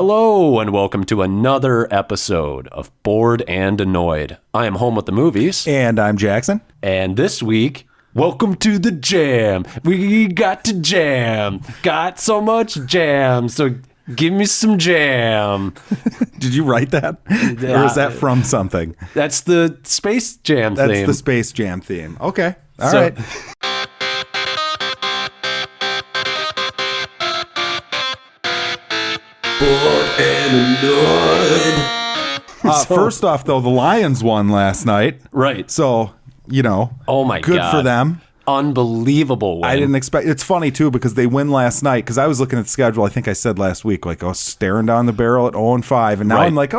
Hello and welcome to another episode of Bored and Annoyed. I am home with the movies. And I'm Jackson. And this week, welcome to the jam. We got to jam. Got so much jam. So give me some jam. Did you write that? Or is that from something? That's the Space Jam theme. That's the Space Jam theme. Okay. All right. Bored and Annoyed. First off, though, the Lions won last night. Right. So, oh my good God. for them. Unbelievable win. I didn't expect. It's funny, too, because they win last night. Because I was looking at the schedule, I think I said last week, I was staring down the barrel at 0-5. And now I'm like,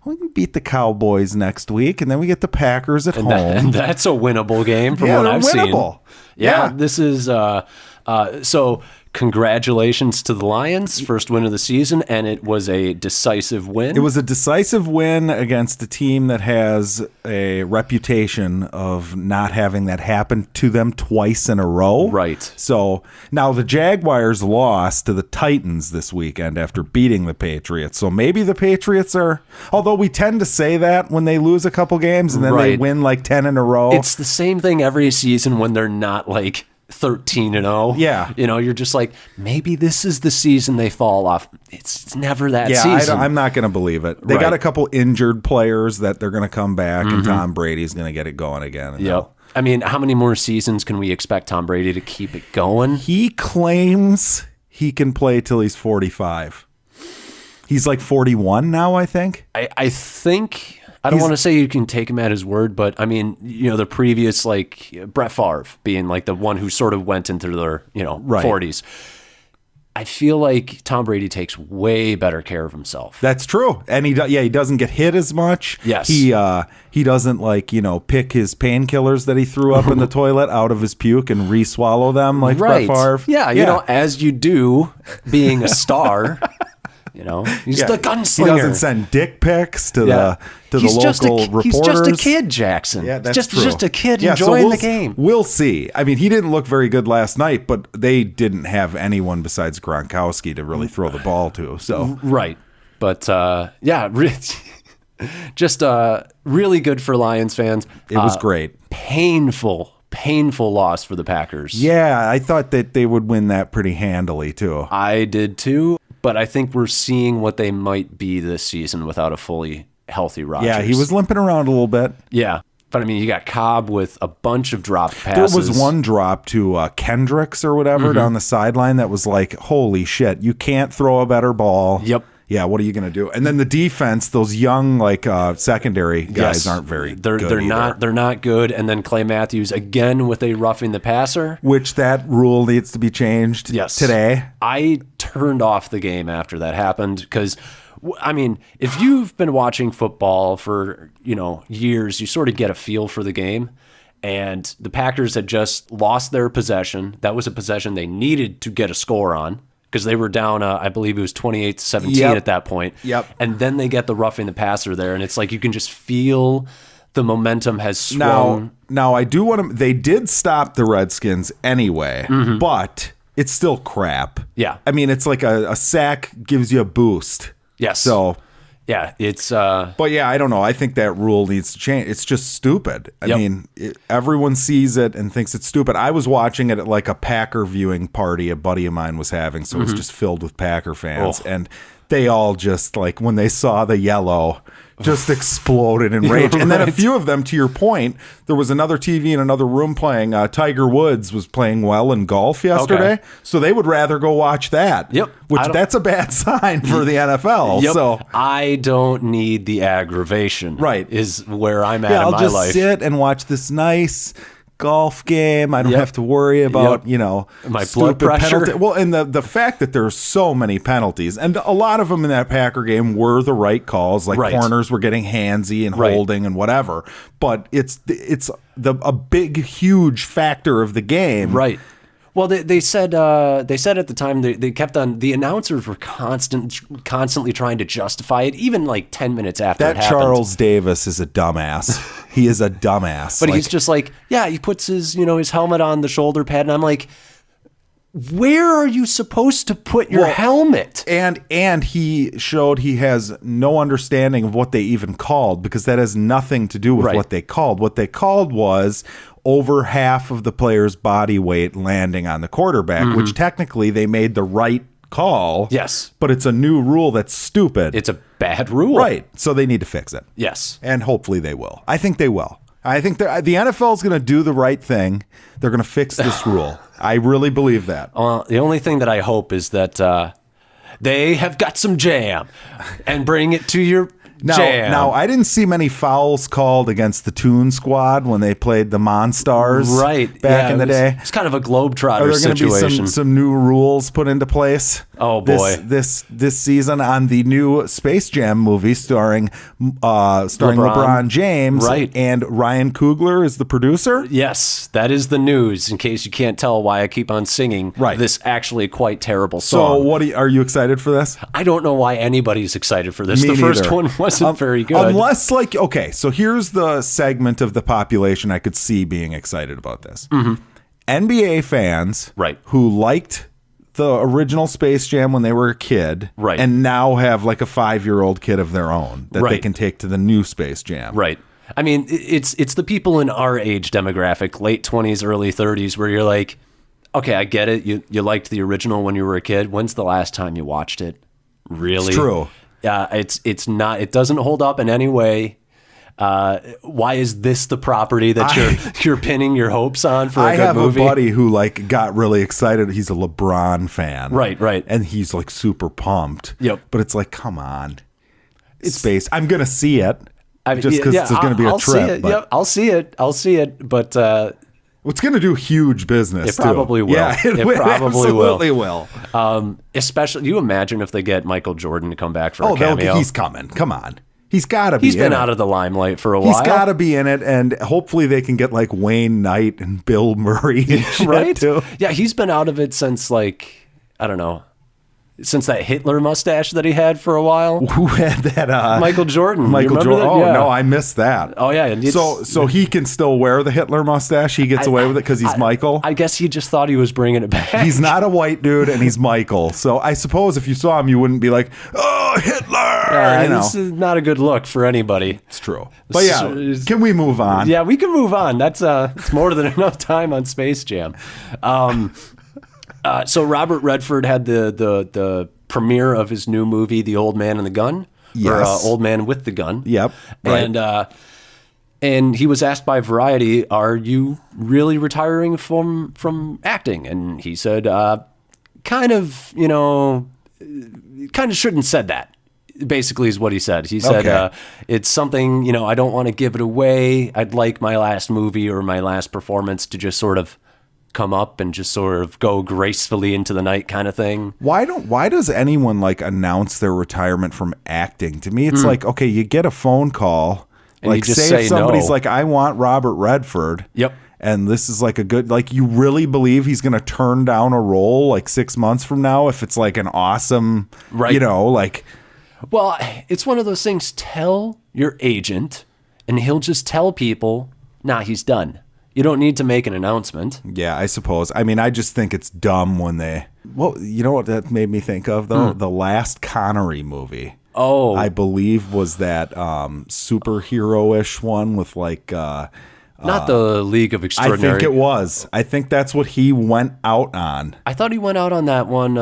we can beat the Cowboys next week. And then we get the Packers at home. And that's a winnable game from what I've winnable. seen. Yeah, this is... so congratulations to the Lions, first win of the season, and it was a decisive win. It was a decisive win against a team that has a reputation of not having that happen to them twice in a row. Right. So now the Jaguars lost to the Titans this weekend after beating the Patriots. So maybe the Patriots are, although we tend to say that when they lose a couple games and then they win like 10 in a row. It's the same thing every season when they're not like 13-0. Yeah. You're just like, maybe this is the season they fall off. It's never that season. I'm not going to believe it. They got a couple injured players that they're going to come back, and Tom Brady's going to get it going again. Yep. I mean, how many more seasons can we expect Tom Brady to keep it going? He claims he can play till he's 45. He's like 41 now, I think. I think... I don't want to say you can take him at his word, but I mean, the previous, like Brett Favre being like the one who sort of went into their, 40s. I feel like Tom Brady takes way better care of himself. That's true. And he doesn't get hit as much. Yes. He doesn't pick his painkillers that he threw up in the toilet out of his puke and re-swallow them like Brett Favre. Yeah, as you do being a star. He's the gunslinger. He doesn't send dick pics to the local reporters. He's just a kid, Jackson. Yeah, that's true. Just a kid enjoying the game. We'll see. I mean, he didn't look very good last night, but they didn't have anyone besides Gronkowski to really throw the ball to. So right, but just really good for Lions fans. It was great. Painful loss for the Packers. Yeah, I thought that they would win that pretty handily too. I did too. But I think we're seeing what they might be this season without a fully healthy Rodgers. Yeah, he was limping around a little bit. Yeah. But, I mean, you got Cobb with a bunch of dropped passes. There was one drop to Kendricks or whatever down the sideline that was like, holy shit, you can't throw a better ball. Yep. Yeah, what are you going to do? And then the defense, those young secondary guys aren't very good either. They're not good. And then Clay Matthews again with a roughing the passer, which that rule needs to be changed today. I turned off the game after that happened because, I mean, if you've been watching football for years, you sort of get a feel for the game. And the Packers had just lost their possession. That was a possession they needed to get a score on, because they were down, I believe it was 28-17 at that point. Yep. And then they get the roughing the passer there, and it's like you can just feel the momentum has swung. Now I do want to. They did stop the Redskins anyway, but it's still crap. Yeah. I mean, it's like a sack gives you a boost. Yes. So. Yeah, it's... But yeah, I don't know. I think that rule needs to change. It's just stupid. I mean, everyone sees it and thinks it's stupid. I was watching it at like a Packer viewing party a buddy of mine was having, so it was just filled with Packer fans. And they all just, like, when they saw the yellow, just exploded in rage. And then a few of them, to your point, there was another TV in another room playing. Tiger Woods was playing well in golf yesterday, so they would rather go watch that. Yep. Which that's a bad sign for the NFL. Yep. So I don't need the aggravation. Right. Is where I'm at in I'll my just life. sit and watch this nice golf game. I don't have to worry about, my blood pressure. Penalty. Well, and the fact that there's so many penalties, and a lot of them in that Packer game were the right calls, like corners were getting handsy and holding and whatever. But it's a big, huge factor of the game. Right. Well, they said at the time they kept on, the announcers were constantly trying to justify it, even like 10 minutes after it happened. That Charles Davis is a dumbass. He is a dumbass. But he's just like, he puts his his helmet on the shoulder pad, and I'm like, where are you supposed to put your helmet? And he showed he has no understanding of what they even called, because that has nothing to do with what they called. What they called was over half of the player's body weight landing on the quarterback, which technically they made the right call. Yes. But it's a new rule that's stupid. It's a bad rule. Right. So they need to fix it. Yes. And hopefully they will. I think they will. I think the NFL is going to do the right thing. They're going to fix this rule. I really believe that. The only thing that I hope is that they have got some jam and bring it to your jam. Now, I didn't see many fouls called against the Toon Squad when they played the Monstars back in the day. It's kind of a Globetrotter situation. Are there going to be some new rules put into place? Oh, boy. This season on the new Space Jam movie starring LeBron James. Right. And Ryan Coogler is the producer? Yes, that is the news, in case you can't tell why I keep on singing this actually quite terrible song. So are you excited for this? I don't know why anybody's excited for this. Me the first neither. one wasn't very good. Unless, okay, so here's the segment of the population I could see being excited about this. NBA fans who liked the original Space Jam when they were a kid and now have like a 5-year-old kid of their own that they can take to the new Space Jam. Right. I mean, it's the people in our age demographic, late 20s, early 30s, where you're like, okay, I get it. You liked the original when you were a kid. When's the last time you watched it? Really? It's true. It's not. It doesn't hold up in any way. Why is this the property that you're pinning your hopes on for a good movie? I have a buddy who got really excited. He's a LeBron fan. Right. And he's like super pumped. Yep. But it's like, come on. It's space. I'm going to see it. Just because it's going to be a trip. I'll see it. But it's going to do huge business. It probably will. Yeah, it absolutely will. Especially, you imagine if they get Michael Jordan to come back for a cameo. He's coming. Come on. He's got to be. He's been out of the limelight for a while. He's got to be in it, and hopefully they can get like Wayne Knight and Bill Murray, and too. Yeah, he's been out of it since I don't know. Since that Hitler mustache that he had for a while. Who had that? Michael Jordan. Michael Jordan. That? Oh, yeah. no, I missed that. Oh, yeah. So he can still wear the Hitler mustache? He gets away with it because he's Michael? I guess he just thought he was bringing it back. He's not a white dude, and he's Michael. So I suppose if you saw him, you wouldn't be like, oh, Hitler! This is not a good look for anybody. It's true. But yeah, can we move on? Yeah, we can move on. It's more than enough time on Space Jam. So Robert Redford had the premiere of his new movie, The Old Man and the Gun. Yes. Or Old Man with the Gun. Yep. Right. And he was asked by Variety, "Are you really retiring from acting?" And he said, kind of shouldn't said that. Basically is what he said. He said, it's something, I don't want to give it away. I'd like my last movie or my last performance to just sort of come up and just sort of go gracefully into the night kind of thing. Why does anyone announce their retirement from acting? To me, it's okay, you get a phone call, and you just say if somebody's no. I want Robert Redford. Yep. And this is a good, you really believe he's going to turn down a role 6 months from now if it's an awesome, Well, it's one of those things. Tell your agent, and he'll just tell people, nah, he's done. You don't need to make an announcement. Yeah, I suppose. I mean, I just think it's dumb when they... Well, you know what that made me think of, though? The last Connery movie. Oh. I believe was that superhero-ish one with not the League of Extraordinary... I think it was. I think that's what he went out on. I thought he went out on that one,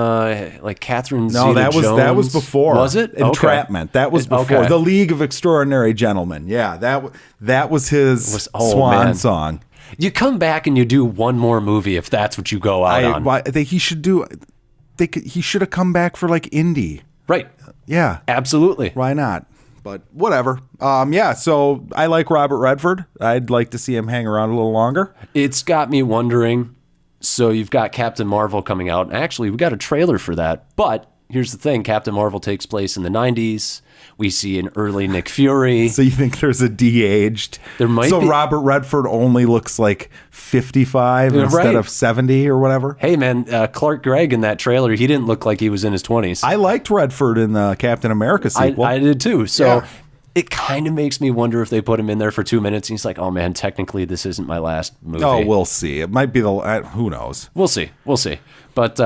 Catherine No, that was before. Was it? Entrapment. Okay. That was before. Okay. The League of Extraordinary Gentlemen. Yeah, that was his swan song. You come back and you do one more movie if that's what you go out on. He should have come back for Indie. Right. Yeah. Absolutely. Why not? But whatever. So I like Robert Redford. I'd like to see him hang around a little longer. It's got me wondering. So you've got Captain Marvel coming out. Actually, we got a trailer for that. But here's the thing. Captain Marvel takes place in the 90s. We see an early Nick Fury. So you think there's a de-aged? There might be. So Robert Redford only looks 55 instead of 70 or whatever? Hey, man, Clark Gregg in that trailer, he didn't look like he was in his 20s. I liked Redford in the Captain America sequel. I did too. So it kind of makes me wonder if they put him in there for 2 minutes and he's like, oh, man, technically this isn't my last movie. Oh, we'll see. It might be who knows? We'll see. But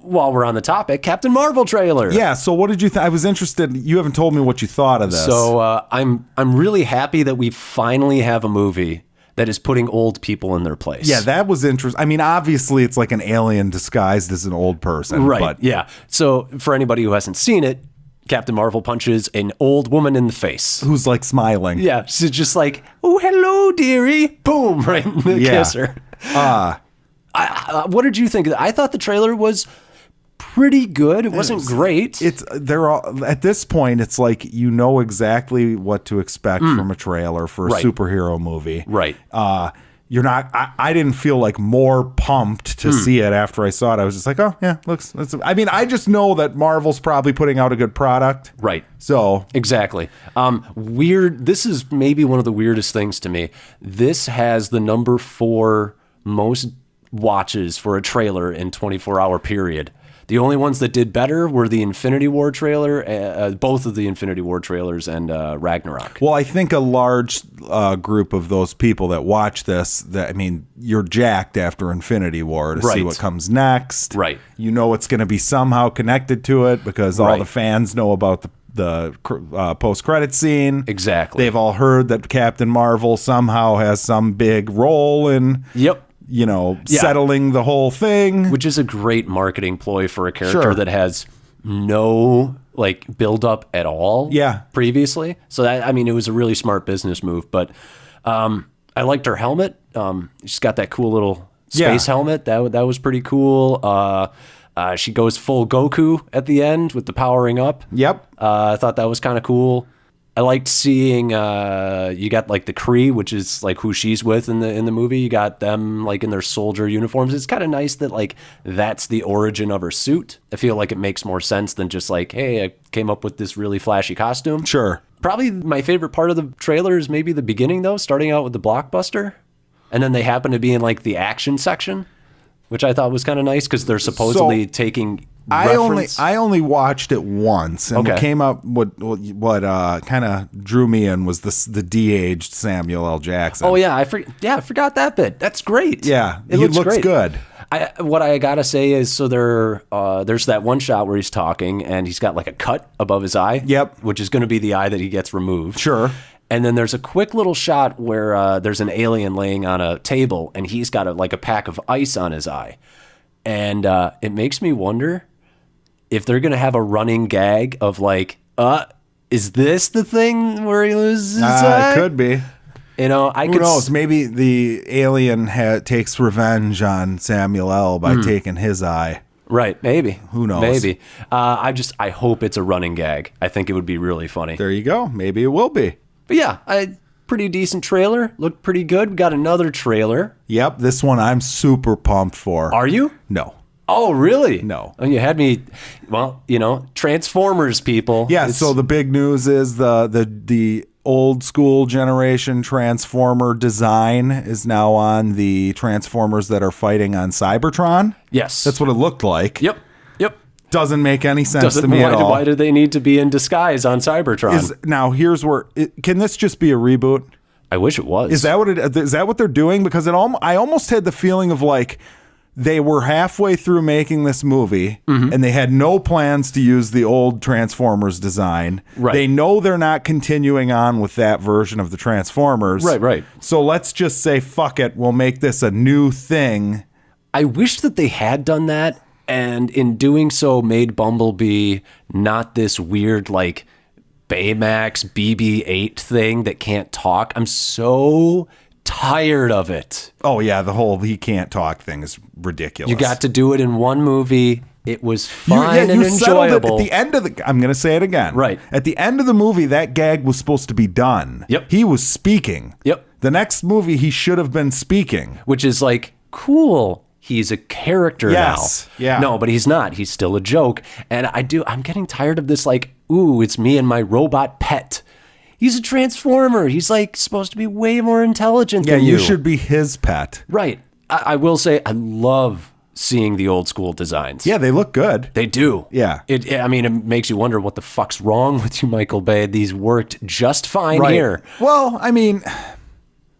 while we're on the topic, Captain Marvel trailer. Yeah, so what did you think? I was interested. You haven't told me what you thought of this. So I'm really happy that we finally have a movie that is putting old people in their place. Yeah, that was interesting. I mean, obviously, it's like an alien disguised as an old person. Right, But yeah. So for anybody who hasn't seen it, Captain Marvel punches an old woman in the face. who's like smiling. Yeah, she's just like, oh, hello, dearie. Boom, right in the kisser. What did you think? I thought the trailer was pretty good. It wasn't great. They're all at this point. It's like you know exactly what to expect from a trailer for a superhero movie. Right. You're not. I didn't feel like more pumped to see it after I saw it. I was just like, oh yeah, looks. I mean, I just know that Marvel's probably putting out a good product. Right. So exactly. Weird. This is maybe one of the weirdest things to me. This has the number 4 most watches for a trailer in 24-hour period. The only ones that did better were the Infinity War trailer, both of the Infinity War trailers, and Ragnarok. Well, I think a large group of those people that watch this, you're jacked after Infinity War to see what comes next. Right. You know it's going to be somehow connected to it because all the fans know about the post-credit scene. Exactly. They've all heard that Captain Marvel somehow has some big role in... Yep. Settling the whole thing. Which is a great marketing ploy for a character that has no build up at all previously. So that, it was a really smart business move. But I liked her helmet. She's got that cool little space helmet. That was pretty cool. She goes full Goku at the end with the powering up. Yep. I thought that was kind of cool. I liked seeing you got the Cary, which is who she's with in the movie. You got them in their soldier uniforms. It's kind of nice that that's the origin of her suit. I feel like it makes more sense than just hey, I came up with this really flashy costume. Sure. Probably my favorite part of the trailer is maybe the beginning though, starting out with the blockbuster, and then they happen to be in the action section, which I thought was kind of nice because they're supposedly taking. I only watched it once, and what came up, what kind of drew me in was the de-aged Samuel L. Jackson. Oh yeah, I forgot that bit. That's great. Yeah, it looks great. good. What I gotta say is, so there's that one shot where he's talking, and he's got a cut above his eye. Yep, which is going to be the eye that he gets removed. Sure. And then there's a quick little shot where there's an alien laying on a table, and he's got a pack of ice on his eye, and it makes me wonder if they're going to have a running gag of is this the thing where he loses his eye? It could be. Who knows? Maybe the alien takes revenge on Samuel L. by taking his eye. Right, maybe. Who knows? Maybe. I hope it's a running gag. I think it would be really funny. There you go. Maybe it will be. But yeah, pretty decent trailer. Looked pretty good. We got another trailer. Yep, this one I'm super pumped for. Are you? No. Oh, really? No. Oh, you had me. Well, Transformers people. Yeah. So the big news is the old school generation Transformer design is now on the Transformers that are fighting on Cybertron. Yes, that's what it looked like. Yep. Doesn't make any sense to me at all. Why do they need to be in disguise on Cybertron? Now here's where can this just be a reboot? I wish it was. Is that what they're doing? Because I almost had the feeling of they were halfway through making this movie and they had no plans to use the old Transformers design. Right. They know they're not continuing on with that version of the Transformers. Right. So let's just say, fuck it. We'll make this a new thing. I wish that they had done that, and in doing so made Bumblebee not this weird Baymax BB-8 thing that can't talk. I'm so tired of it. Oh yeah, the whole he can't talk thing is ridiculous. You got to do it in one movie. It was fine and enjoyable. At the end of I'm going to say it again. Right. At the end of the movie, that gag was supposed to be done. Yep. He was speaking. Yep. The next movie, he should have been speaking. Which is cool. He's a character now. Yeah. No, but he's not. He's still a joke. And I'm getting tired of this ooh, it's me and my robot pet. He's a Transformer. He's supposed to be way more intelligent than you. Yeah, you should be his pet. Right. I will say I love seeing the old school designs. Yeah, they look good. They do. Yeah. It makes you wonder what the fuck's wrong with you, Michael Bay. These worked just fine here. Well,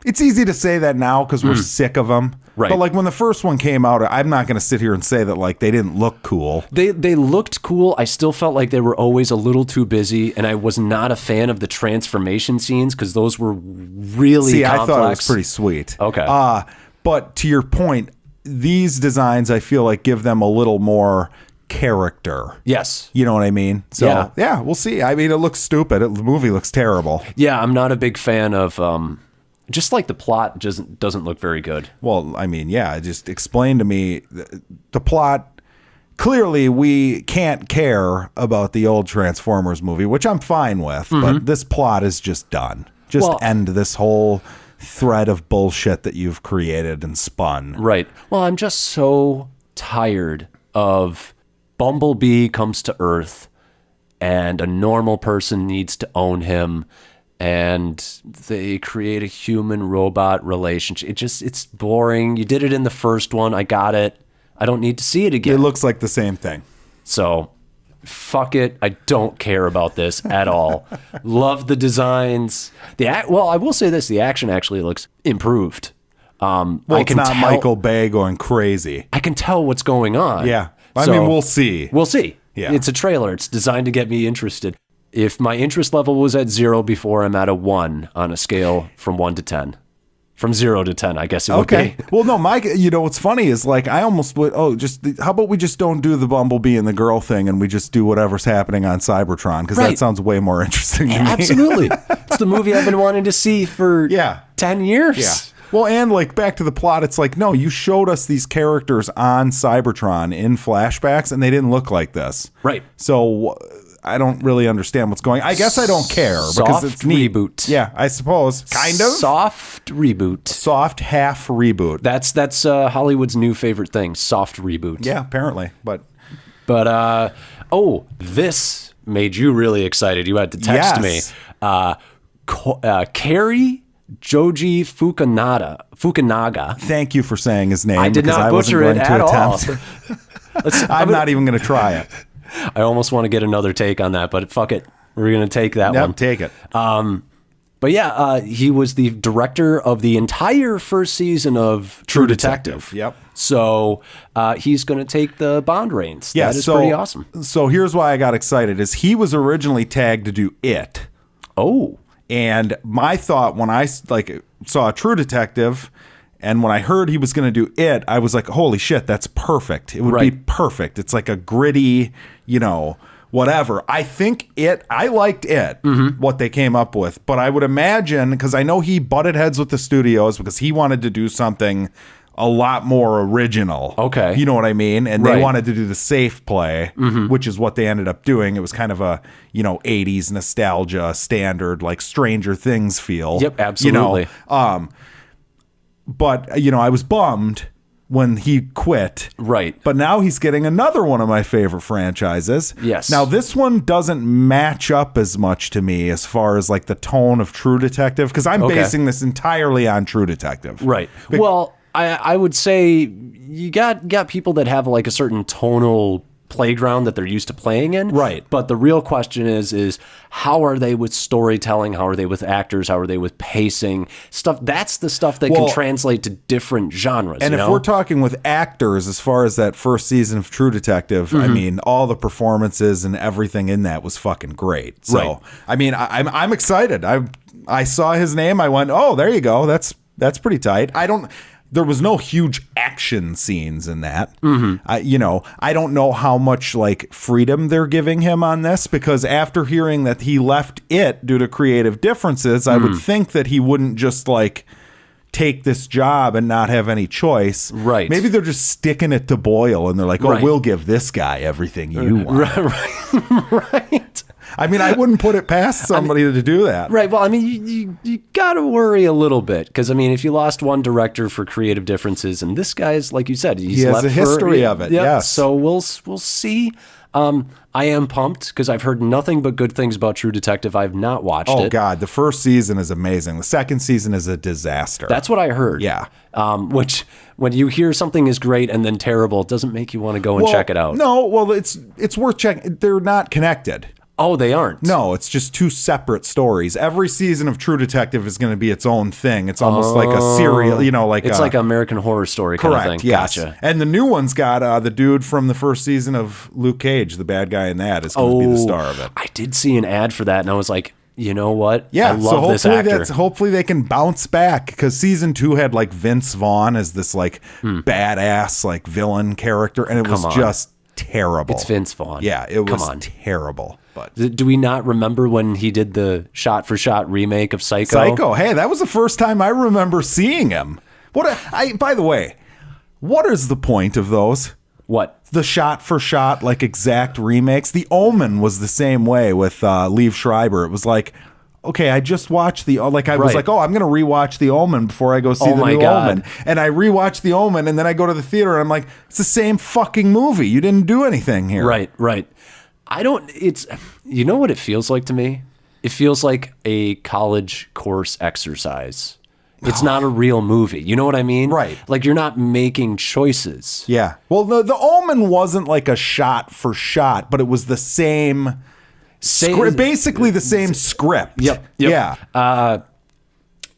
It's easy to say that now because we're sick of them. Right. But like when the first one came out, I'm not going to sit here and say that like they didn't look cool. They looked cool. I still felt like they were always a little too busy, and I was not a fan of the transformation scenes because those were really complex. I thought it was pretty sweet. Okay. But to your point, these designs I feel like give them a little more character. Yes. You know what I mean? So yeah, we'll see. I mean, it looks stupid. The movie looks terrible. Yeah, I'm not a big fan of just like the plot doesn't look very good. Well, I mean, yeah, just explain to me the plot. Clearly, we can't care about the old Transformers movie, which I'm fine with, but this plot is just done. Just end this whole thread of bullshit that you've created and spun. Right. Well, I'm just so tired of Bumblebee comes to Earth and a normal person needs to own him, and they create a human robot relationship. It's boring. You did it in the first one. I got it. I don't need to see it again. It looks like the same thing. So fuck it. I don't care about this at all. Love the designs. Well, I will say this. The action actually looks improved. It's not Michael Bay going crazy. I can tell what's going on. Yeah. I mean, we'll see. We'll see. Yeah. It's a trailer. It's designed to get me interested. If my interest level was at 0 before, I'm at a 1 on a scale from 1 to 10. From 0 to 10, I guess it would be. Well, no, Mike, you know, what's funny is like I almost would, how about we just don't do the Bumblebee and the girl thing and we just do whatever's happening on Cybertron? Because that sounds way more interesting to me. Absolutely. It's the movie I've been wanting to see for 10 years. Yeah. Well, and like back to the plot, it's like, no, you showed us these characters on Cybertron in flashbacks and they didn't look like this. Right. So I don't really understand what's going on. I guess I don't care because it's neat. Reboot. Yeah, I suppose. Kind of. Soft reboot. Soft half reboot. That's Hollywood's new favorite thing, soft reboot. Yeah, apparently. But this made you really excited. You had to text me. Cary Joji Fukunaga. Thank you for saying his name. I did not butcher it at all. I'm not even going to try it. I almost want to get another take on that, but fuck it. We're going to take that one. Take it. But yeah, he was the director of the entire first season of True Detective. Yep. So he's going to take the Bond reins. Yeah, that is pretty awesome. So here's why I got excited is he was originally tagged to do It. Oh. And my thought when I saw True Detective and when I heard he was going to do It, I was like, holy shit, that's perfect. It would be perfect. It's like a gritty, whatever. I liked It, what they came up with. But I would imagine, because I know he butted heads with the studios because he wanted to do something a lot more original. Okay. You know what I mean? And they wanted to do the safe play, which is what they ended up doing. It was kind of a, 80s nostalgia standard, like Stranger Things feel. Yep, absolutely. But, I was bummed when he quit. Right. But now he's getting another one of my favorite franchises. Yes. Now, this one doesn't match up as much to me as far as like the tone of True Detective, because I'm basing this entirely on True Detective. Right. Well, I would say you got people that have like a certain tonal playground that they're used to playing in. Right. But the real question is how are they with storytelling? How are they with actors? How are they with pacing? Stuff. That's the stuff that can translate to different genres. And if we're talking with actors, as far as that first season of True Detective, I mean, all the performances and everything in that was fucking great. So, I mean, I'm excited. I saw his name. I went, oh, there you go. That's pretty tight. There was no huge action scenes in that. I don't know how much like freedom they're giving him on this, because after hearing that he left It due to creative differences, I would think that he wouldn't just like take this job and not have any choice. Right. Maybe they're just sticking it to Boyle and they're like, oh, we'll give this guy everything you want. Right. I mean, I wouldn't put it past somebody to do that. Right. Well, I mean, you got to worry a little bit because, I mean, if you lost one director for creative differences, and this guy's, like you said, he has a history of it. Yes. So we'll see. I am pumped because I've heard nothing but good things about True Detective. I've not watched it. Oh, God. The first season is amazing. The second season is a disaster. That's what I heard. Yeah. Which, when you hear something is great and then terrible, it doesn't make you want to go and check it out. No, well, it's worth checking. They're not connected. Oh, they aren't. No, it's just two separate stories. Every season of True Detective is going to be its own thing. It's almost like a serial, like it's like an American Horror Story kind of thing. Yes. Gotcha. And the new one's got the dude from the first season of Luke Cage, the bad guy in that, is going to be the star of it. I did see an ad for that, and I was like, you know what? Yeah, I love this actor. Hopefully they can bounce back, because season 2 had like Vince Vaughn as this like badass like villain character, and it was just terrible. It's Vince Vaughn. Yeah, it was terrible. But do we not remember when he did the shot-for-shot remake of Psycho? Psycho. Hey, that was the first time I remember seeing him. By the way, what is the point of those? What? The shot-for-shot, like, exact remakes. The Omen was the same way with Liev Schreiber. It was like, okay, I just watched was like, oh, I'm going to rewatch The Omen before I go see the new Omen. And I rewatched The Omen, and then I go to the theater, and I'm like, it's the same fucking movie. You didn't do anything here. Right. You know what it feels like to me? It feels like a college course exercise. It's not a real movie. You know what I mean? Right. Like, you're not making choices. Yeah. Well, the Omen wasn't like a shot for shot, but it was the same script, basically the same script. Yep. Yeah.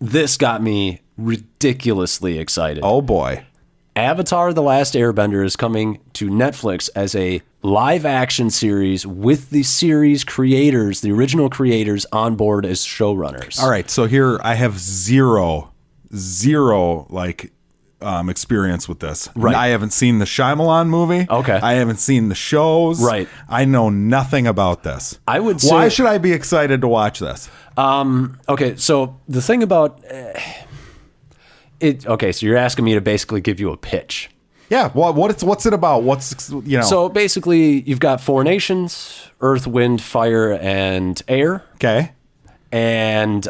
This got me ridiculously excited. Oh, boy. Avatar: The Last Airbender is coming to Netflix as a live-action series with the series creators, the original creators, on board as showrunners. All right, so here I have zero experience with this. Right. I haven't seen the Shyamalan movie. Okay. I haven't seen the shows. Right. I know nothing about this. I would say... Why should I be excited to watch this? Okay, so the thing about... Okay, so you're asking me to basically give you a pitch. Yeah, what's it about? So basically, you've got 4 nations: Earth, Wind, Fire, and Air. Okay. And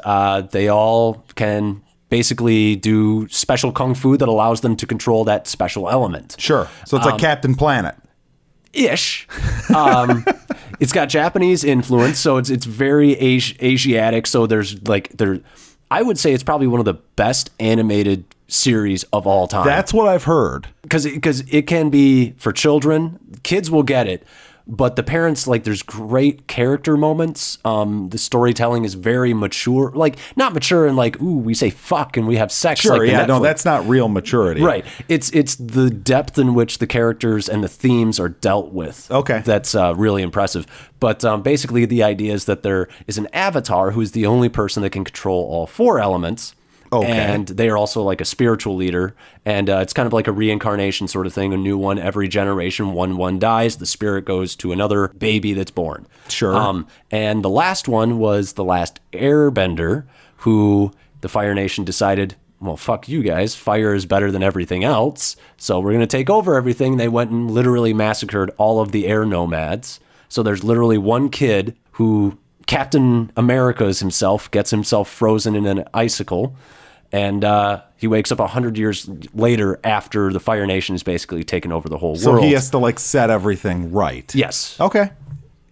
they all can basically do special kung fu that allows them to control that special element. Sure. So it's like Captain Planet. Ish. It's got Japanese influence, so it's very Asiatic. So I would say it's probably one of the best animated series of all time. That's what I've heard. Because it can be for children. Kids will get it. But the parents, there's great character moments. The storytelling is very mature. Like, not mature in ooh, we say fuck and we have sex. Sure, yeah, no, that's not real maturity. Right. It's the depth in which the characters and the themes are dealt with. Okay. That's really impressive. But basically the idea is that there is an avatar who's the only person that can control all 4 elements. Okay. And they are also like a spiritual leader. And it's kind of like a reincarnation sort of thing, a new one. Every generation, one dies. The spirit goes to another baby that's born. Sure. And the last one was the last Airbender, who the Fire Nation decided, well, fuck you guys. Fire is better than everything else. So we're going to take over everything. They went and literally massacred all of the air nomads. So there's literally one kid who, Captain America's himself, gets himself frozen in an icicle. And he wakes up 100 years later after the Fire Nation has basically taken over the whole world. So he has to set everything right. Yes. Okay.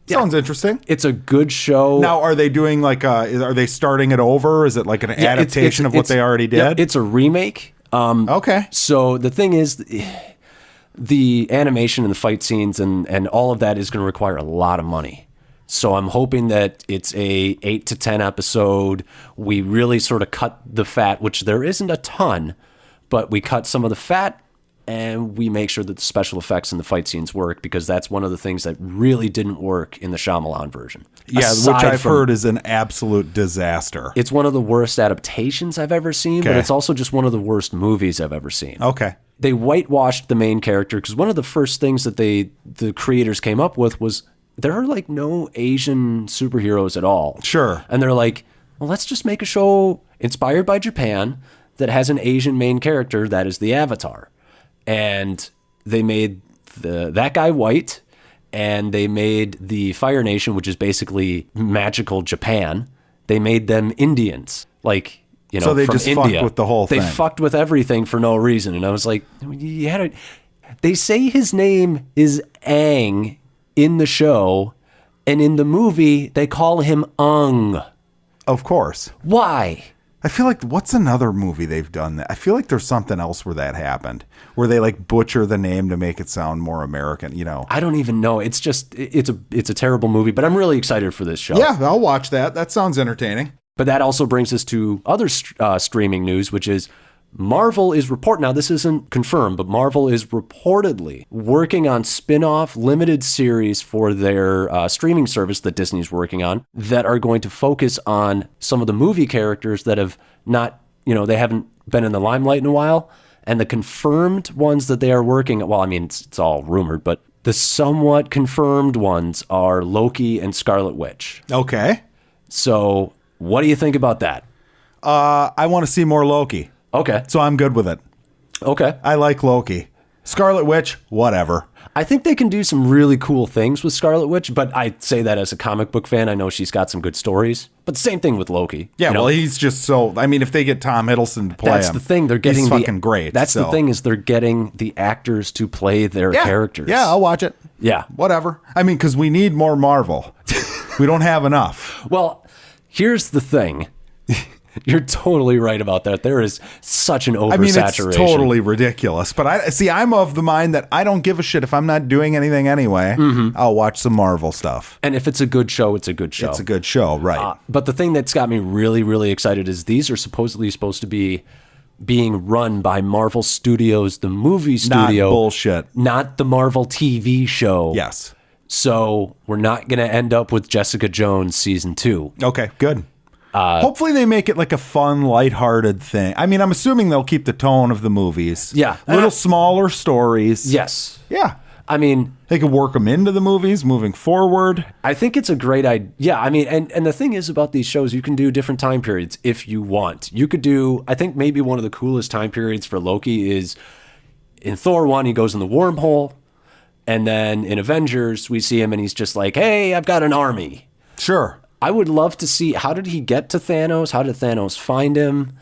Sounds interesting. It's a good show. Now, are they doing are they starting it over? Is it like an adaptation of what they already did? Yeah, it's a remake. Okay. So the thing is, the animation and the fight scenes and all of that is going to require a lot of money. So I'm hoping that it's a 8 to 10 episode. We really sort of cut the fat, which there isn't a ton, but we cut some of the fat and we make sure that the special effects and the fight scenes work, because that's one of the things that really didn't work in the Shyamalan version. Yeah, which I've heard is an absolute disaster. It's one of the worst adaptations I've ever seen, but it's also just one of the worst movies I've ever seen. Okay. They whitewashed the main character, because one of the first things that the creators came up with was, there are no Asian superheroes at all. Sure. And they're like, well, let's just make a show inspired by Japan that has an Asian main character that is the Avatar. And they made that guy white, and they made the Fire Nation, which is basically magical Japan. They made them Indians. So they from just India. Fucked with the whole thing. They fucked with everything for no reason. And I was like, they say his name is Aang in the show, and in the movie they call him Ung. Of course. Why? I feel like, what's another movie they've done that? I feel like there's something else where that happened, where they like butcher the name to make it sound more American, you know? I don't even know. It's just, it's a terrible movie, but I'm really excited for this show. Yeah, I'll watch that. That sounds entertaining. But that also brings us to other streaming news, which is Marvel is now this isn't confirmed, but Marvel is reportedly working on spin-off limited series for their streaming service that Disney's working on that are going to focus on some of the movie characters that have not, they haven't been in the limelight in a while. And the confirmed ones that they are working, well, I mean, it's all rumored, but the somewhat confirmed ones are Loki and Scarlet Witch. Okay. So what do you think about that? I want to see more Loki. Okay. So I'm good with it. Okay. I like Loki. Scarlet Witch, whatever. I think they can do some really cool things with Scarlet Witch, but I say that as a comic book fan. I know she's got some good stories. But the same thing with Loki. Yeah, well, he's just so... I mean, if they get Tom Hiddleston to play that's him, the thing. They're getting he's fucking great. That's the thing, is they're getting the actors to play their characters. Yeah, I'll watch it. Yeah. Whatever. I mean, because we need more Marvel. We don't have enough. Well, here's the thing. You're totally right about that. There is such an oversaturation. I mean, it's totally ridiculous. But I'm of the mind that I don't give a shit if I'm not doing anything anyway. Mm-hmm. I'll watch some Marvel stuff. And if it's a good show, it's a good show. It's a good show, right. But the thing that's got me really, really excited is these are supposedly supposed to be being run by Marvel Studios, the movie studio. Not bullshit. Not the Marvel TV show. Yes. So we're not going to end up with Jessica Jones season 2. Okay, good. Hopefully they make it like a fun, lighthearted thing. I mean, I'm assuming they'll keep the tone of the movies. Yeah. Little smaller stories. Yes. Yeah. I mean, they could work them into the movies moving forward. I think it's a great idea. Yeah, I mean, and the thing is about these shows, you can do different time periods if you want. You could do, I think maybe one of the coolest time periods for Loki is in Thor 1, he goes in the wormhole. And then in Avengers, we see him and he's just like, hey, I've got an army. Sure. I would love to see, how did he get to Thanos? How did Thanos find him?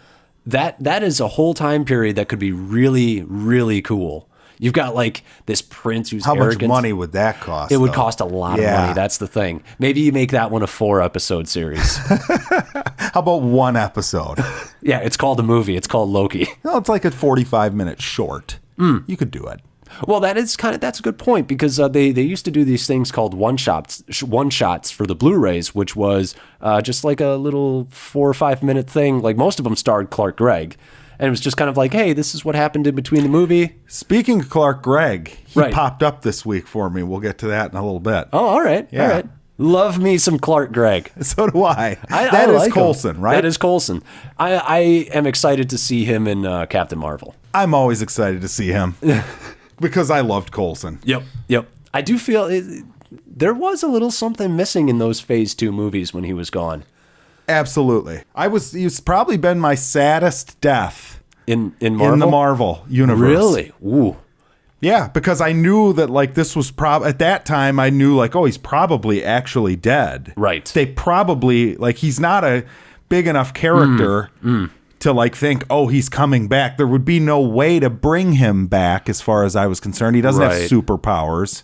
That is a whole time period that could be really, really cool. You've got like this prince who's arrogant. How much money would that cost? It would cost a lot of money. That's the thing. Maybe you make that one a 4-episode series. How about one episode? Yeah, it's called a movie. It's called Loki. No, it's like a 45-minute short. You could do it. Well, that's a good point, because they used to do these things called one shots for the Blu-rays, which was just like a little 4 or 5 minute thing. Like most of them starred Clark Gregg, and it was just kind of like, hey, this is what happened in between the movie. Speaking of Clark Gregg, he popped up this week for me. We'll get to that in a little bit. Oh, all right, all right. Love me some Clark Gregg. So do I. That is like Coulson, him. right? That is Coulson. I am excited to see him in Captain Marvel. I'm always excited to see him. Because I loved Coulson. Yep. I do feel there was a little something missing in those Phase 2 movies when he was gone. Absolutely. He's probably been my saddest death in Marvel? In the Marvel universe. Really? Ooh. Yeah, because I knew that like this was at that time I knew like, oh, he's probably actually dead. Right. They probably like he's not a big enough character to like think, oh, he's coming back. There would be no way to bring him back as far as I was concerned. He doesn't have superpowers,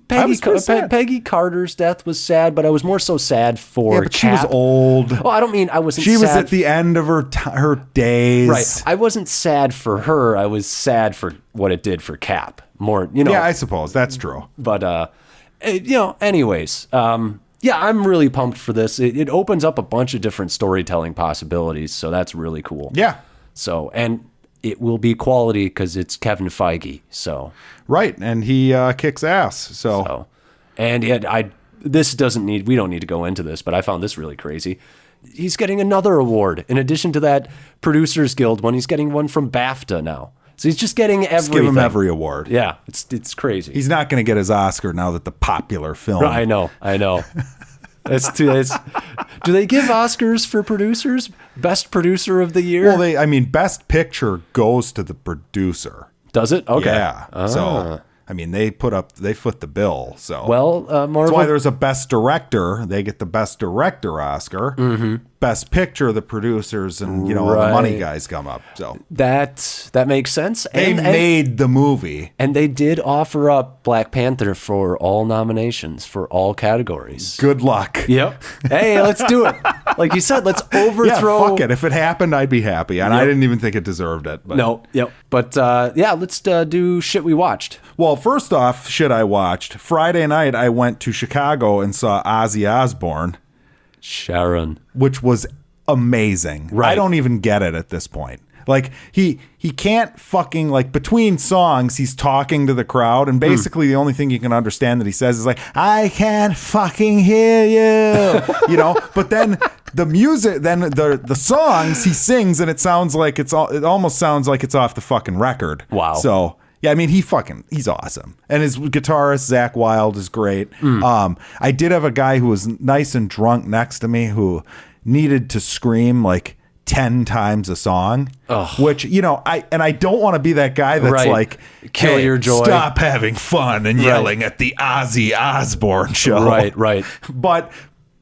Peggy Carter's death was sad, but I was more so sad for but Cap. She was old. Well, I don't mean I wasn't sad. She was at the end of her days. Right. I wasn't sad for her. I was sad for what it did for Cap. More, Yeah, I suppose. That's true. But, anyways, yeah, I'm really pumped for this. It opens up a bunch of different storytelling possibilities, so that's really cool. Yeah. So, and it will be quality because it's Kevin Feige. So right, and he kicks ass. So and yet we don't need to go into this, but I found this really crazy. He's getting another award in addition to that Producers Guild one. He's getting one from BAFTA now. So he's just getting everything. Just give him every award. Yeah, it's crazy. He's not going to get his Oscar now that the popular film. I know. Do they give Oscars for producers? Best producer of the year? Well, best picture goes to the producer. Does it? Okay. Yeah. So I mean, they foot the bill. So Well, that's why there's a best director. They get the best director Oscar. Best picture, the producers and all the money guys come up. So that makes sense. They made the movie, and they did offer up Black Panther for all nominations for all categories. Good luck. Yep. Hey, let's do it. Like you said, let's overthrow. Yeah, fuck it. If it happened, I'd be happy, and I didn't even think it deserved it. But. No. Yep. But let's do shit we watched. Well, first off, shit I watched. Friday night, I went to Chicago and saw Ozzy Osbourne. Sharon. Which was amazing. Right. I don't even get it at this point. Like, he can't fucking, like, between songs, he's talking to the crowd, and basically the only thing you can understand that he says is, like, I can't fucking hear you, But then the music, then the songs he sings, and it almost sounds like it's off the fucking record. Wow. So... yeah, I mean, he's awesome. And his guitarist, Zach Wilde, is great. I did have a guy who was nice and drunk next to me who needed to scream like 10 times a song, which, I don't want to be that guy that's like, kill your joy. Stop having fun and yelling at the Ozzy Osbourne show. Right.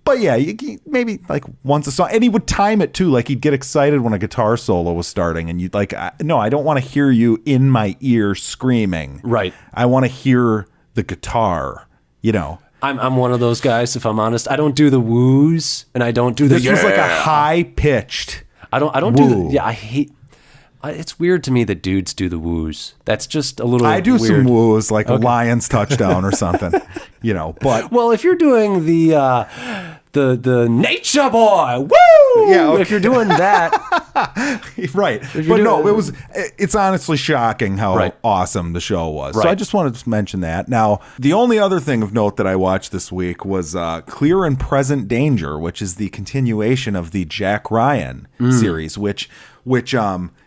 But yeah, maybe like once a song. And he would time it too. Like he'd get excited when a guitar solo was starting. And you'd like, no, I don't want to hear you in my ear screaming. Right. I want to hear the guitar, I'm one of those guys, if I'm honest. I don't do the woos and I don't do the This was like a high pitched. I don't do I hate. It's weird to me that dudes do the woos. That's just a little I do weird. some woos, like a Lions touchdown or something, but. Well, if you're doing the nature boy, woo! Yeah, okay. If you're doing that. Right. But no, it's honestly shocking how awesome the show was. Right. So I just wanted to mention that. Now, the only other thing of note that I watched this week was Clear and Present Danger, which is the continuation of the Jack Ryan series, which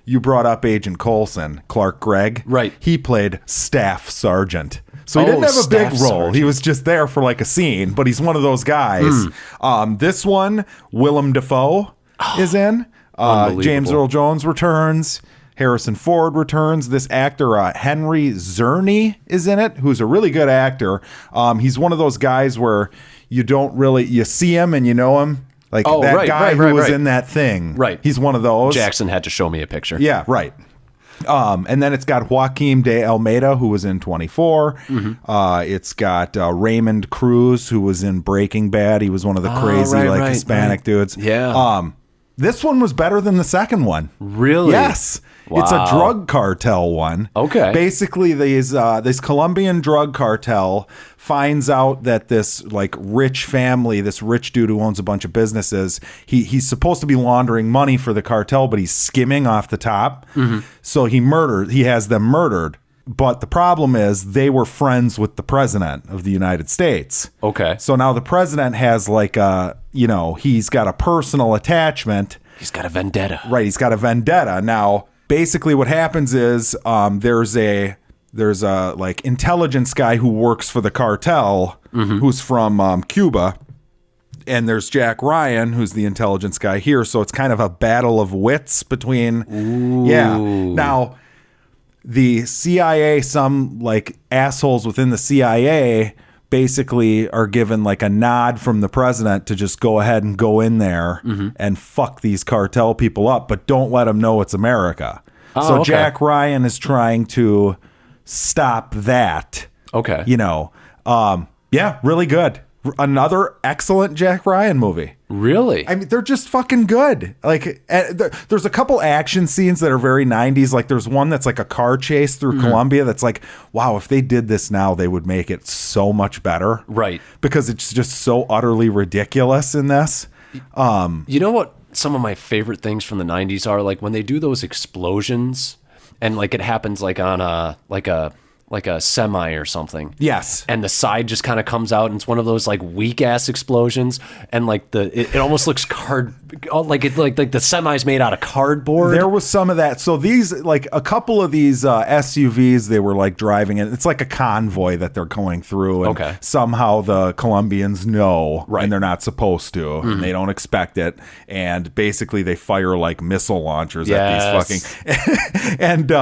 you brought up Agent Coulson, Clark Gregg. Right. He played Staff Sergeant. So he didn't have a big role. Sergeant. He was just there for like a scene, but he's one of those guys. This one, Willem Dafoe is in. James Earl Jones returns. Harrison Ford returns. This actor, Henry Czerny, is in it, who's a really good actor. He's one of those guys where you see him and you know him. Like that guy who was in that thing. Right. He's one of those. Jackson had to show me a picture. Yeah, right. And then it's got Joaquin de Almeida, who was in 24. It's got Raymond Cruz, who was in Breaking Bad. He was one of the crazy Hispanic dudes. Yeah. This one was better than the second one. Really? Yes. Wow. It's a drug cartel one. Okay. Basically, this Colombian drug cartel finds out that this like rich family, this rich dude who owns a bunch of businesses, he's supposed to be laundering money for the cartel, but he's skimming off the top. So he has them murdered. But the problem is they were friends with the president of the United States. Okay. So now the president has like he's got a personal attachment. He's got a vendetta. Right. He's got a vendetta. Now, basically what happens is there's a like intelligence guy who works for the cartel who's from Cuba. And there's Jack Ryan, who's the intelligence guy here. So it's kind of a battle of wits between. Ooh. Yeah. Now, the CIA, some like assholes within the CIA basically are given like a nod from the president to just go ahead and go in there and fuck these cartel people up, but don't let them know it's America. So Jack Ryan is trying to stop that. Okay. Yeah, really good. Another excellent Jack Ryan movie. Really? I mean, they're just fucking good. Like, there's a couple action scenes that are very 90s. Like, there's one that's like a car chase through Colombia that's like, wow, if they did this now, they would make it so much better. Right. Because it's just so utterly ridiculous in this. You know what some of my favorite things from the 90s are? Like, when they do those explosions and, like, it happens, like, on a semi or something. Yes. And the side just kind of comes out and it's one of those like weak ass explosions and like it almost looks like the semi's made out of cardboard. There was some of that. So these like a couple of these SUVs they were like driving in. It's like a convoy that they're going through and somehow the Colombians know and they're not supposed to and they don't expect it and basically they fire like missile launchers at these fucking and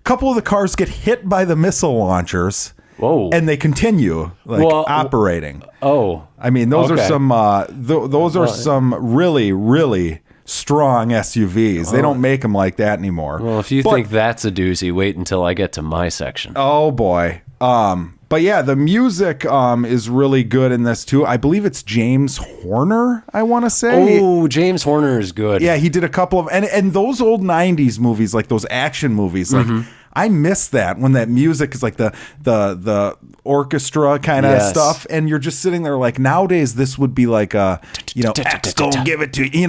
couple of the cars get hit by the missile launchers Whoa. and they continue operating. Oh, I mean, those okay. are some those are some really, really strong SUVs. They don't make them like that anymore. Well, if you think that's a doozy, wait until I get to my section. Oh boy. But yeah, the music is really good in this too. I believe it's James Horner, I want to say. Oh, James Horner is good. Yeah, he did a couple of and those old 90s movies, like those action movies, like I miss that when that music is like the orchestra kind of stuff, and you're just sitting there like nowadays this would be like a X gonna give it to you,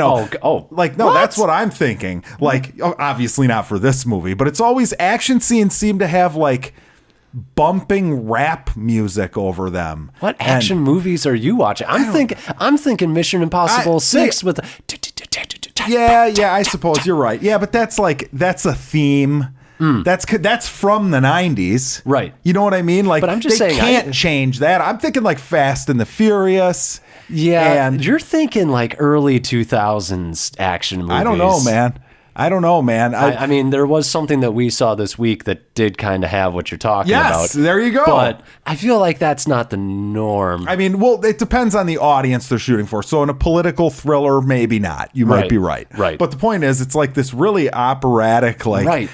like no, that's what I'm thinking. Like obviously not for this movie, but it's always action scenes seem to have like bumping rap music over them. What action movies are you watching? I'm thinking Mission Impossible 6 with the yeah, I suppose you're right. Yeah, but that's a theme. That's from the 90s. Right. You know what I mean? Like, but I'm just they saying, can't change that. I'm thinking like Fast and the Furious. Yeah, and you're thinking like early 2000s action movies. I don't know, man. I mean, there was something that we saw this week that did kind of have what you're talking about. Yes, there you go. But I feel like that's not the norm. I mean, well, it depends on the audience they're shooting for. So in a political thriller, maybe not. You might be right. Right. But the point is, it's like this really operatic, like,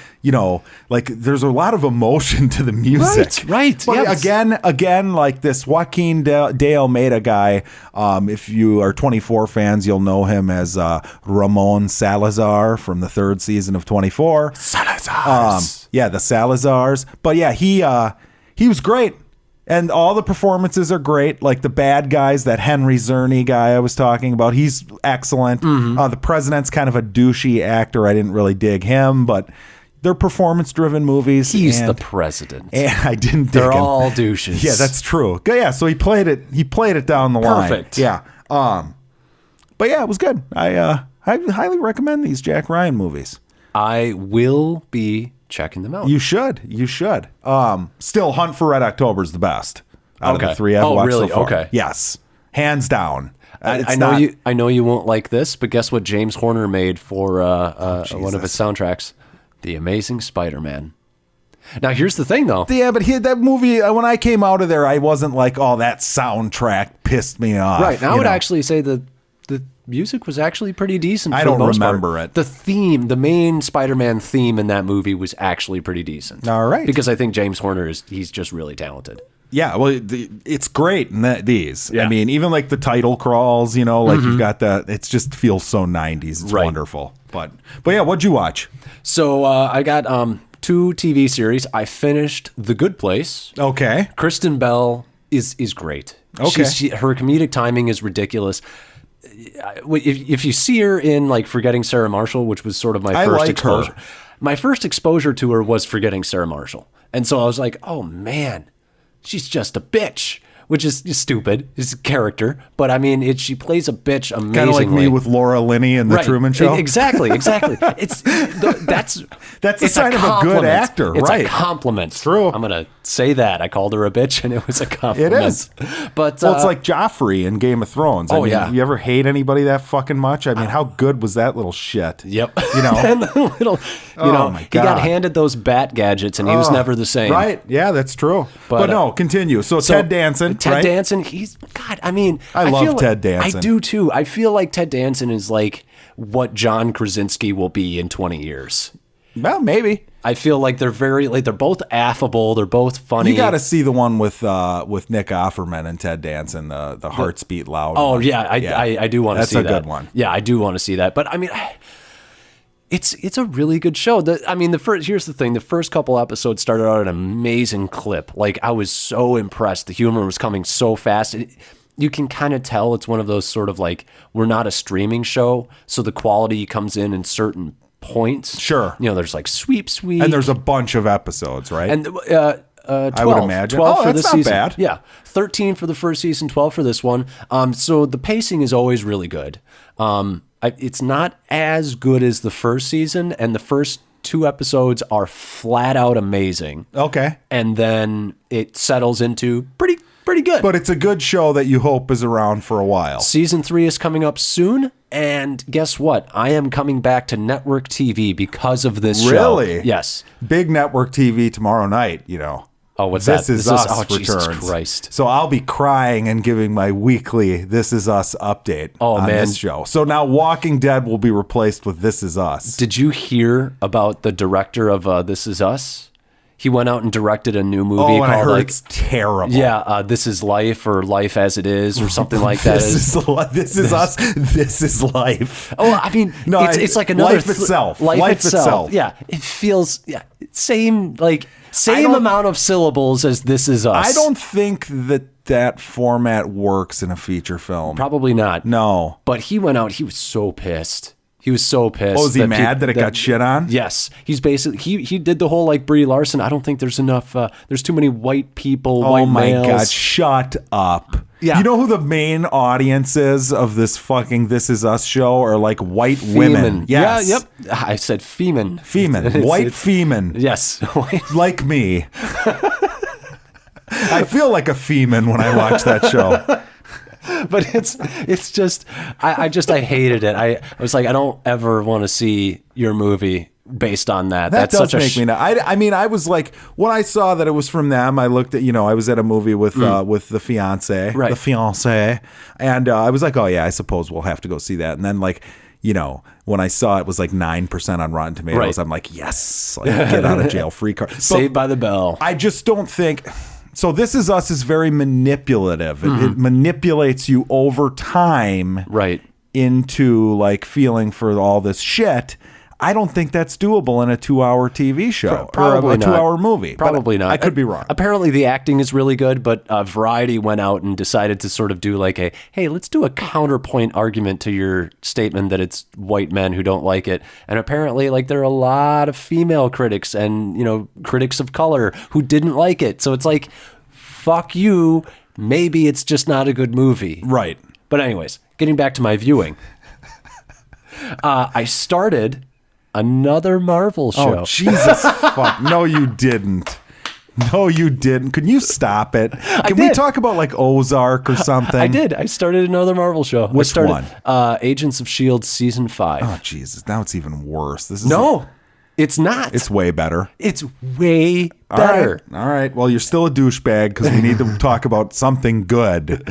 like there's a lot of emotion to the music. Right. But again, like this Joaquin de Almeida guy, if you are 24 fans, you'll know him as Ramon Salazar from the 3rd season of 24. Salazars. The Salazars. But yeah, he was great. And all the performances are great. Like the bad guys, that Henry Czerny guy I was talking about, he's excellent. The president's kind of a douchey actor. I didn't really dig him, but they're performance-driven movies. He's the president. And I didn't dig They're him. all douches. Yeah, that's true. Yeah, so he played it down the line. Perfect. Yeah. But yeah, it was good. I highly recommend these Jack Ryan movies. I will be checking them out. You should. Still, Hunt for Red October is the best out of the 3 I've watched really? so far. Okay. Yes, hands down. I know you won't like this, but guess what James Horner made for one of his soundtracks? The Amazing Spider-Man. Now, here's the thing, though. Yeah, but that movie, when I came out of there, I wasn't like, oh, that soundtrack pissed me off. Right. Now, I would actually say the music was actually pretty decent. I don't remember it. The theme, the main Spider-Man theme in that movie was actually pretty decent. All right. Because I think James Horner he's just really talented. Yeah, well, it's great in these. Yeah. I mean, even like the title crawls, like you've got it just feels so 90s. It's wonderful. But yeah, what'd you watch? So I got 2 TV series. I finished The Good Place. Okay. Kristen Bell is great. Okay. Her comedic timing is ridiculous. If you see her in like Forgetting Sarah Marshall, which was sort of my first exposure. Her. My first exposure to her was Forgetting Sarah Marshall. And so I was like, oh man, she's just a bitch, which is stupid. It's a character. But I mean, she plays a bitch amazingly. Kind of like me with Laura Linney in The Truman Show. Exactly. That's a sign of a good actor, it's right? It's a compliment. True. I'm going to say that. I called her a bitch, and it was a compliment. It is. But it's like Joffrey in Game of Thrones. I mean, you ever hate anybody that fucking much? I mean, how good was that little shit? Yep. And the little, he got handed those bat gadgets, and he was never the same. Right. Yeah, that's true. But no, continue. So Ted Danson. Ted Danson, I love Ted Danson. I do too. I feel like Ted Danson is like what John Krasinski will be in 20 years. Well, maybe. I feel like they're they're both affable. They're both funny. You got to see the one with Nick Offerman and Ted Danson, the Hearts Beat Loud. Oh, yeah. I do want to see that. That's a good one. Yeah, I do want to see that. But I mean, it's a really good show. Here's the thing. The first couple episodes started out at an amazing clip. Like, I was so impressed. The humor was coming so fast. You can kind of tell it's one of those sort of like, we're not a streaming show, so the quality comes in certain points. Sure. There's like sweep. And there's a bunch of episodes, right? And 12, I would imagine. 12 for that's this not season. bad. Yeah. 13 for the first season, 12 for this one. So the pacing is always really good. It's not as good as the first season, and the first 2 episodes are flat out amazing. Okay. And then it settles into pretty good. But it's a good show that you hope is around for a while. Season 3 is coming up soon, and guess what? I am coming back to network TV because of this show. Really? Yes. Big network TV tomorrow night, Oh, what's This that? Is Us oh, returns. Jesus Christ. So I'll be crying and giving my weekly This Is Us update on man. this show. So now Walking Dead will be replaced with This Is Us. Did you hear about the director of This Is Us? He went out and directed a new movie and called I heard like it's terrible. Yeah, This Is Life or Life as It Is or something like that. This is Us. This is life. Oh, I mean, No, it's like another life itself. Life itself. Yeah, it feels same amount of syllables as This Is Us. I don't think that format works in a feature film. Probably not. No. But he went out. He was so pissed. He was so pissed. Oh, is he mad that it got shit on? Yes. He's basically he did the whole like Brie Larson. I don't think there's enough. There's too many white people. Oh white my males. God! Shut up. Yeah. You know who the main audience is of this fucking This Is Us show? Are like white women. Yes. Yeah. Yep. I said femen. Femen. White femen. Yes. Like me. I feel like a femen when I watch that show. But it's just I hated it. I was like, I don't ever want to see your movie based on that. That That's does such make me. I mean, I was like, when I saw that it was from them, I looked at, I was at a movie with the fiance, Right. the fiance, and I was like, oh yeah, I suppose we'll have to go see that. And then like, when I saw it was like 9% on Rotten Tomatoes, Right. I'm like, yes, like, get out of jail free card. Saved by the Bell. I just don't think. So This Is Us is very manipulative. It manipulates you over time, Right. into like feeling for all this shit. I don't think that's doable in a 2-hour TV show Probably or a not. 2-hour movie. Probably not. I could be wrong. Apparently the acting is really good, but Variety went out and decided to sort of do like hey, let's do a counterpoint argument to your statement that it's white men who don't like it. And apparently like there are a lot of female critics and, critics of color who didn't like it. So it's like, fuck you. Maybe it's just not a good movie. Right. But anyways, getting back to my viewing. I started another Marvel show. Oh, Jesus fuck. No, you didn't. No, you didn't. Can you stop it? Can we talk about like Ozark or something? I did. I started another Marvel show. Which one? Agents of S.H.I.E.L.D. Season 5. Oh, Jesus. Now it's even worse. This is No, it's not. It's way better. It's way better. All right. Well, you're still a douchebag because we need to talk about something good.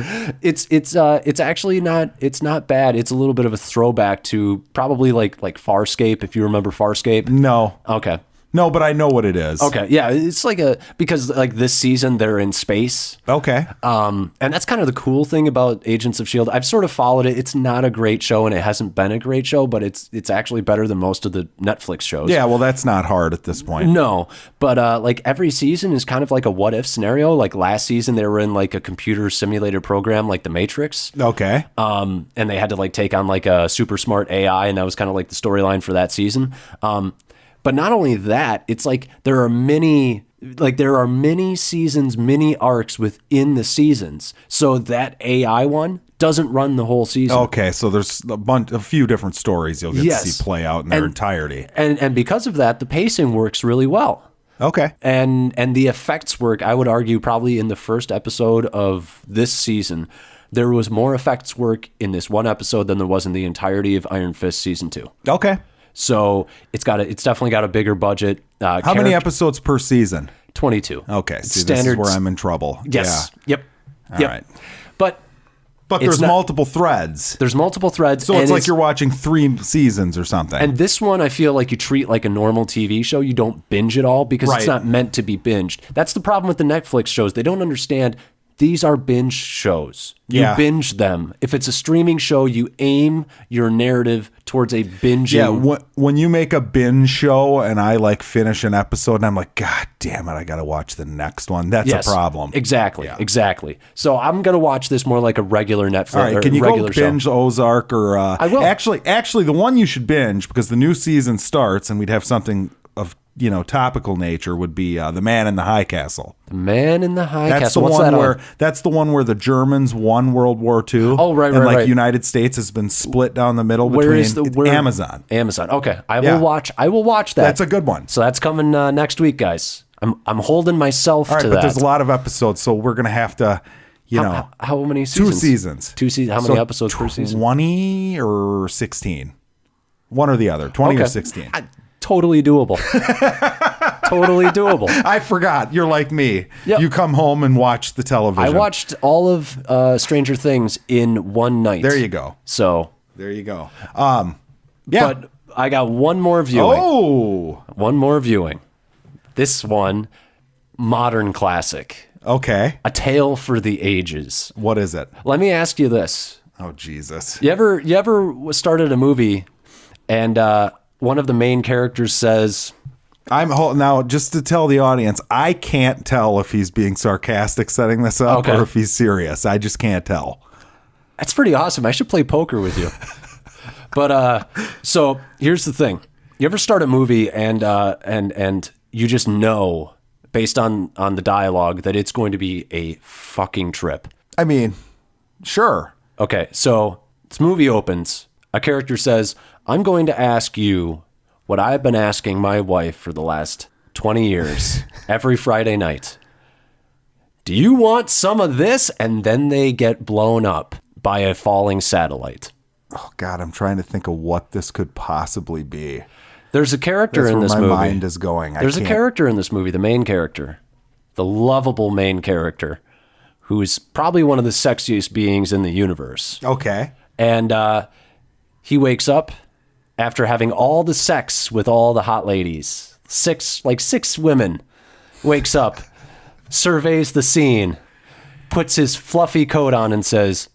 It's actually not. It's not bad. It's a little bit of a throwback to probably like Farscape, if you remember Farscape. No. Okay. No, but I know what it is. Okay. Yeah, it's like because like this season they're in space. Okay. And that's kind of the cool thing about Agents of S.H.I.E.L.D. I've sort of followed it. It's not a great show, and it hasn't been a great show, but it's actually better than most of the Netflix shows. Yeah, well, that's not hard at this point. No, but like every season is kind of like a what if scenario. Like last season, they were in like a computer simulated program like The Matrix. Okay. And they had to like take on like a super smart AI, and that was kind of like the storyline for that season. But not only that, it's like there are many seasons, many arcs within the seasons. So that AI one doesn't run the whole season. Okay, so there's a few different stories you'll get to see play out in their entirety. And because of that, the pacing works really well. Okay. And the effects work, I would argue, probably in the first episode of this season. There was more effects work in this one episode than there was in the entirety of Iron Fist Season 2. Okay. So it's definitely got a bigger budget. How many episodes per season? 22. Okay, see, this is where I'm in trouble. Yes. Yeah. Yep. All right. But there's multiple threads. There's multiple threads. So it's like you're watching 3 seasons or something. And this one, I feel like you treat like a normal TV show. You don't binge it all because it's not meant to be binged. That's the problem with the Netflix shows. They don't understand these are binge shows. You binge them. If it's a streaming show, you aim your narrative towards a binging. Yeah, when you make a binge show and I like finish an episode and I'm like, God damn it, I got to watch the next one. That's a problem. Exactly. Exactly. So I'm going to watch this more like a regular Netflix. All right, can you go binge show. Ozark or I will. Actually, the one you should binge because the new season starts and we'd have something of topical nature would be The Man in the High Castle. The Man in the High Castle. Castle. What's that on? That's the one where the Germans won World War II. Oh, right, and right. United States has been split down the middle between Amazon. Amazon. Okay, I will watch that. That's a good one. So that's coming next week, guys. I'm holding myself to that. but there's a lot of episodes, so we're gonna have to. How many seasons? 2 seasons. 2 seasons. How many episodes per season? 20 or 16. One or the other. 20 or 16. Totally doable. totally doable. I forgot. You're like me. Yep. You come home and watch the television. I watched all of Stranger Things in one night. There you go. So There you go. but I got one more viewing. Oh. One more viewing. This one, modern classic. Okay. A Tale for the Ages. What is it? Let me ask you this. Oh, Jesus. You ever started a movie and one of the main characters says, Now, just to tell the audience, I can't tell if he's being sarcastic setting this up or if he's serious. I just can't tell. that's pretty awesome. I should play poker with you. But so here's the thing. You ever start a movie and you just know based on the dialogue that it's going to be a fucking trip. I mean, sure. Okay, so this movie opens. A character says, I'm going to ask you what I've been asking my wife for the last 20 years, every Friday night. Do you want some of this? And then they get blown up by a falling satellite. Oh, God, I'm trying to think of what this could possibly be. There's a character That's in where this my movie. mind is going. There's a character in this movie, the main character, the lovable main character, who's probably one of the sexiest beings in the universe. Okay. And he wakes up after having all the sex with all the hot ladies. Six women. Wakes up, surveys the scene, puts his fluffy coat on and says,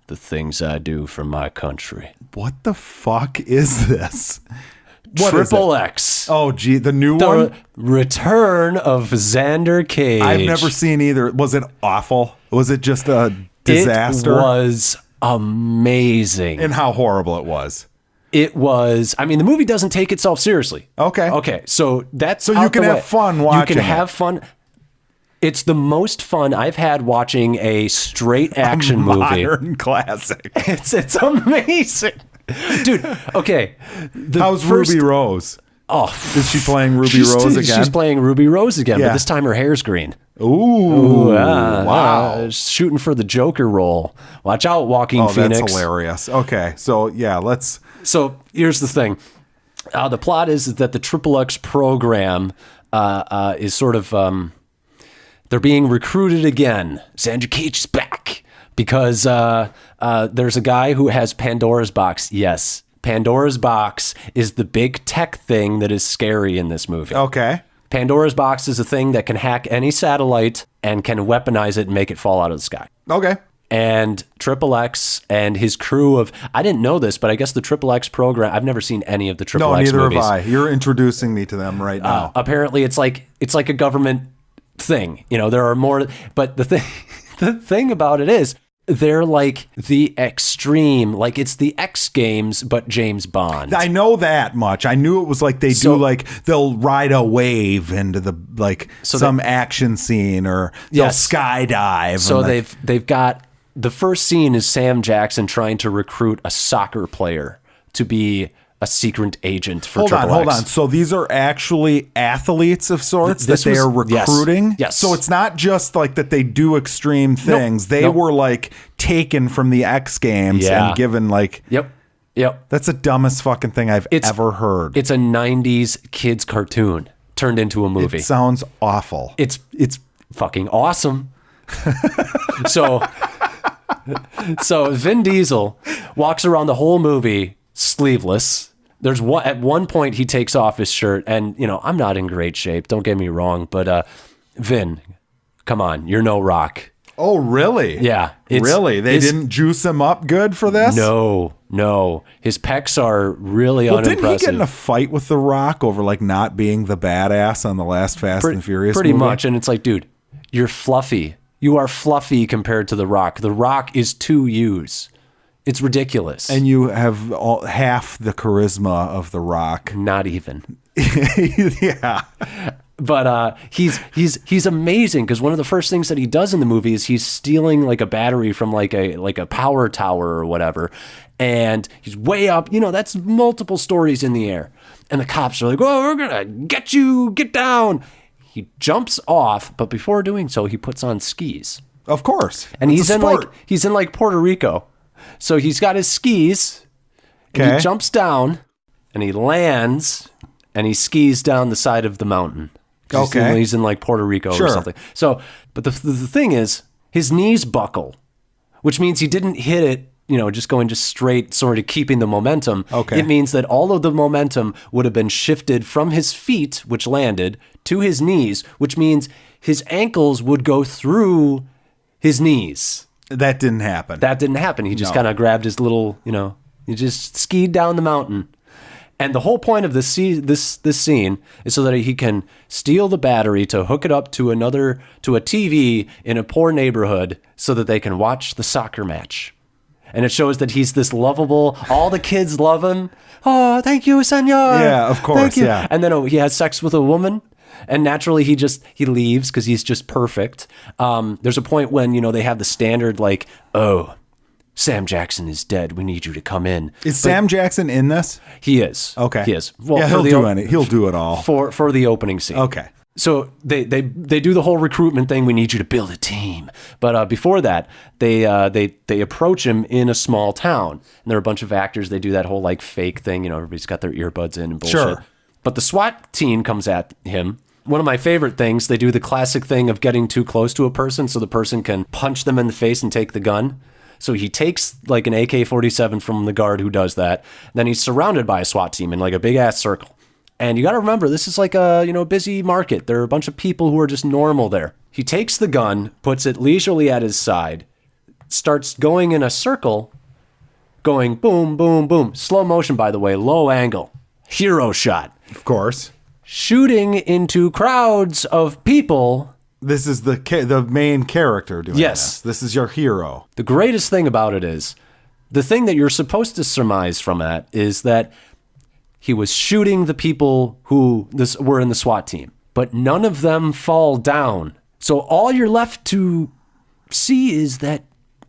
the things I do for my country. What the fuck is this? What is Triple it? X. Oh, gee, the new one? The return of Xander Cage. I've never seen either. Was it awful? Was it just a disaster? It was amazing. And how horrible it was. It was, I mean, the movie doesn't take itself seriously. Okay. Okay, so that's So you out can the have way. fun watching You can it. have fun. It's the most fun I've had watching a straight action movie. Modern classic. It's amazing. Dude, okay. How's Ruby Rose? Oh, Is she playing Ruby Rose again? She's playing Ruby Rose again, Yeah. but this time her hair's green. Ooh. Wow. Shooting for the Joker role. Watch out, Walking Phoenix. That's hilarious. Okay. So, yeah, let's... So here's the thing. The plot is that the XXX program is sort of... they're being recruited again. Xander Cage is back because there's a guy who has Pandora's box. Yes, Pandora's box is the big tech thing that is scary in this movie. Okay. Pandora's box is a thing that can hack any satellite and can weaponize it and make it fall out of the sky. Okay. And XXX and his crew of, I didn't know this, but I guess the XXX program, I've never seen any of the XXX No, neither movies. have I. You're introducing me to them right now. Apparently it's like a government thing. You know, there are more, but the thing about it is they're like the extreme, like it's the X Games, but James Bond. I know that much. I knew it was like they'll ride a wave into the some action scene or they'll skydive. So they've got the first scene is Sam Jackson trying to recruit a soccer player to be a secret agent for XXX. Hold on. So these are actually athletes of sorts that they are recruiting? Yes. So it's not just like that they do extreme things. They were like taken from the X Games and given like... Yep. That's the dumbest fucking thing I've ever heard. It's a 90s kids cartoon turned into a movie. It sounds awful. It's fucking awesome. So Vin Diesel walks around the whole movie sleeveless. At one point he takes off his shirt and, you know, I'm not in great shape. Don't get me wrong. But Vin, come on. You're no Rock. Oh, really? Yeah. Really? They didn't juice him up good for this? No. His pecs are really unimpressive. Didn't he get in a fight with The Rock over like not being the badass on the last Fast and Furious Pretty movie? much. And it's like, dude, you're fluffy. You are fluffy compared to The Rock. The Rock is 2 U's. It's ridiculous. And you have half the charisma of The Rock. Not even. Yeah. But he's amazing because one of the first things that he does in the movie is he's stealing like a battery from like a power tower or whatever, and he's way up. You know, that's multiple stories in the air, and the cops are like, "Oh, we're gonna get you! Get down!" He jumps off, but before doing so, he puts on skis. Of course, and he's in like Puerto Rico, so he's got his skis. And he jumps down, and he lands, and he skis down the side of the mountain. Okay. He's in like Puerto Rico or something. So, but the thing is, his knees buckle, which means he didn't hit it, just going straight, sort of keeping the momentum. Okay. It means that all of the momentum would have been shifted from his feet, which landed, to his knees, which means his ankles would go through his knees. That didn't happen. He just kind of grabbed his little, he just skied down the mountain. And the whole point of this scene is so that he can steal the battery to hook it up to a TV in a poor neighborhood so that they can watch the soccer match. And it shows that he's this lovable, all the kids love him. Oh, thank you, senor. Yeah, of course, thank you. yeah. And then he has sex with a woman. And naturally, he leaves because he's just perfect. There's a point when, they have the standard like, oh, Sam Jackson is dead. We need you to come in. Sam Jackson in this? He is. Okay. He is. Well, yeah, he'll do it all. For the opening scene. Okay. So they do the whole recruitment thing. We need you to build a team. But before that, they approach him in a small town. And there are a bunch of actors. They do that whole like fake thing. Everybody's got their earbuds in and bullshit. Sure. But the SWAT team comes at him. One of my favorite things, they do the classic thing of getting too close to a person so the person can punch them in the face and take the gun. So he takes like an AK-47 from the guard who does that. Then he's surrounded by a SWAT team in like a big ass circle. And you got to remember, this is like a busy market. There are a bunch of people who are just normal there. He takes the gun, puts it leisurely at his side, starts going in a circle, going boom, boom, boom. Slow motion, by the way, low angle. Hero shot. Of course. Shooting into crowds of people. This is the main character doing Yes. this. This is your hero. The greatest thing about it is, the thing that you're supposed to surmise from that is that he was shooting the people who were in the SWAT team, but none of them fall down. So all you're left to see is that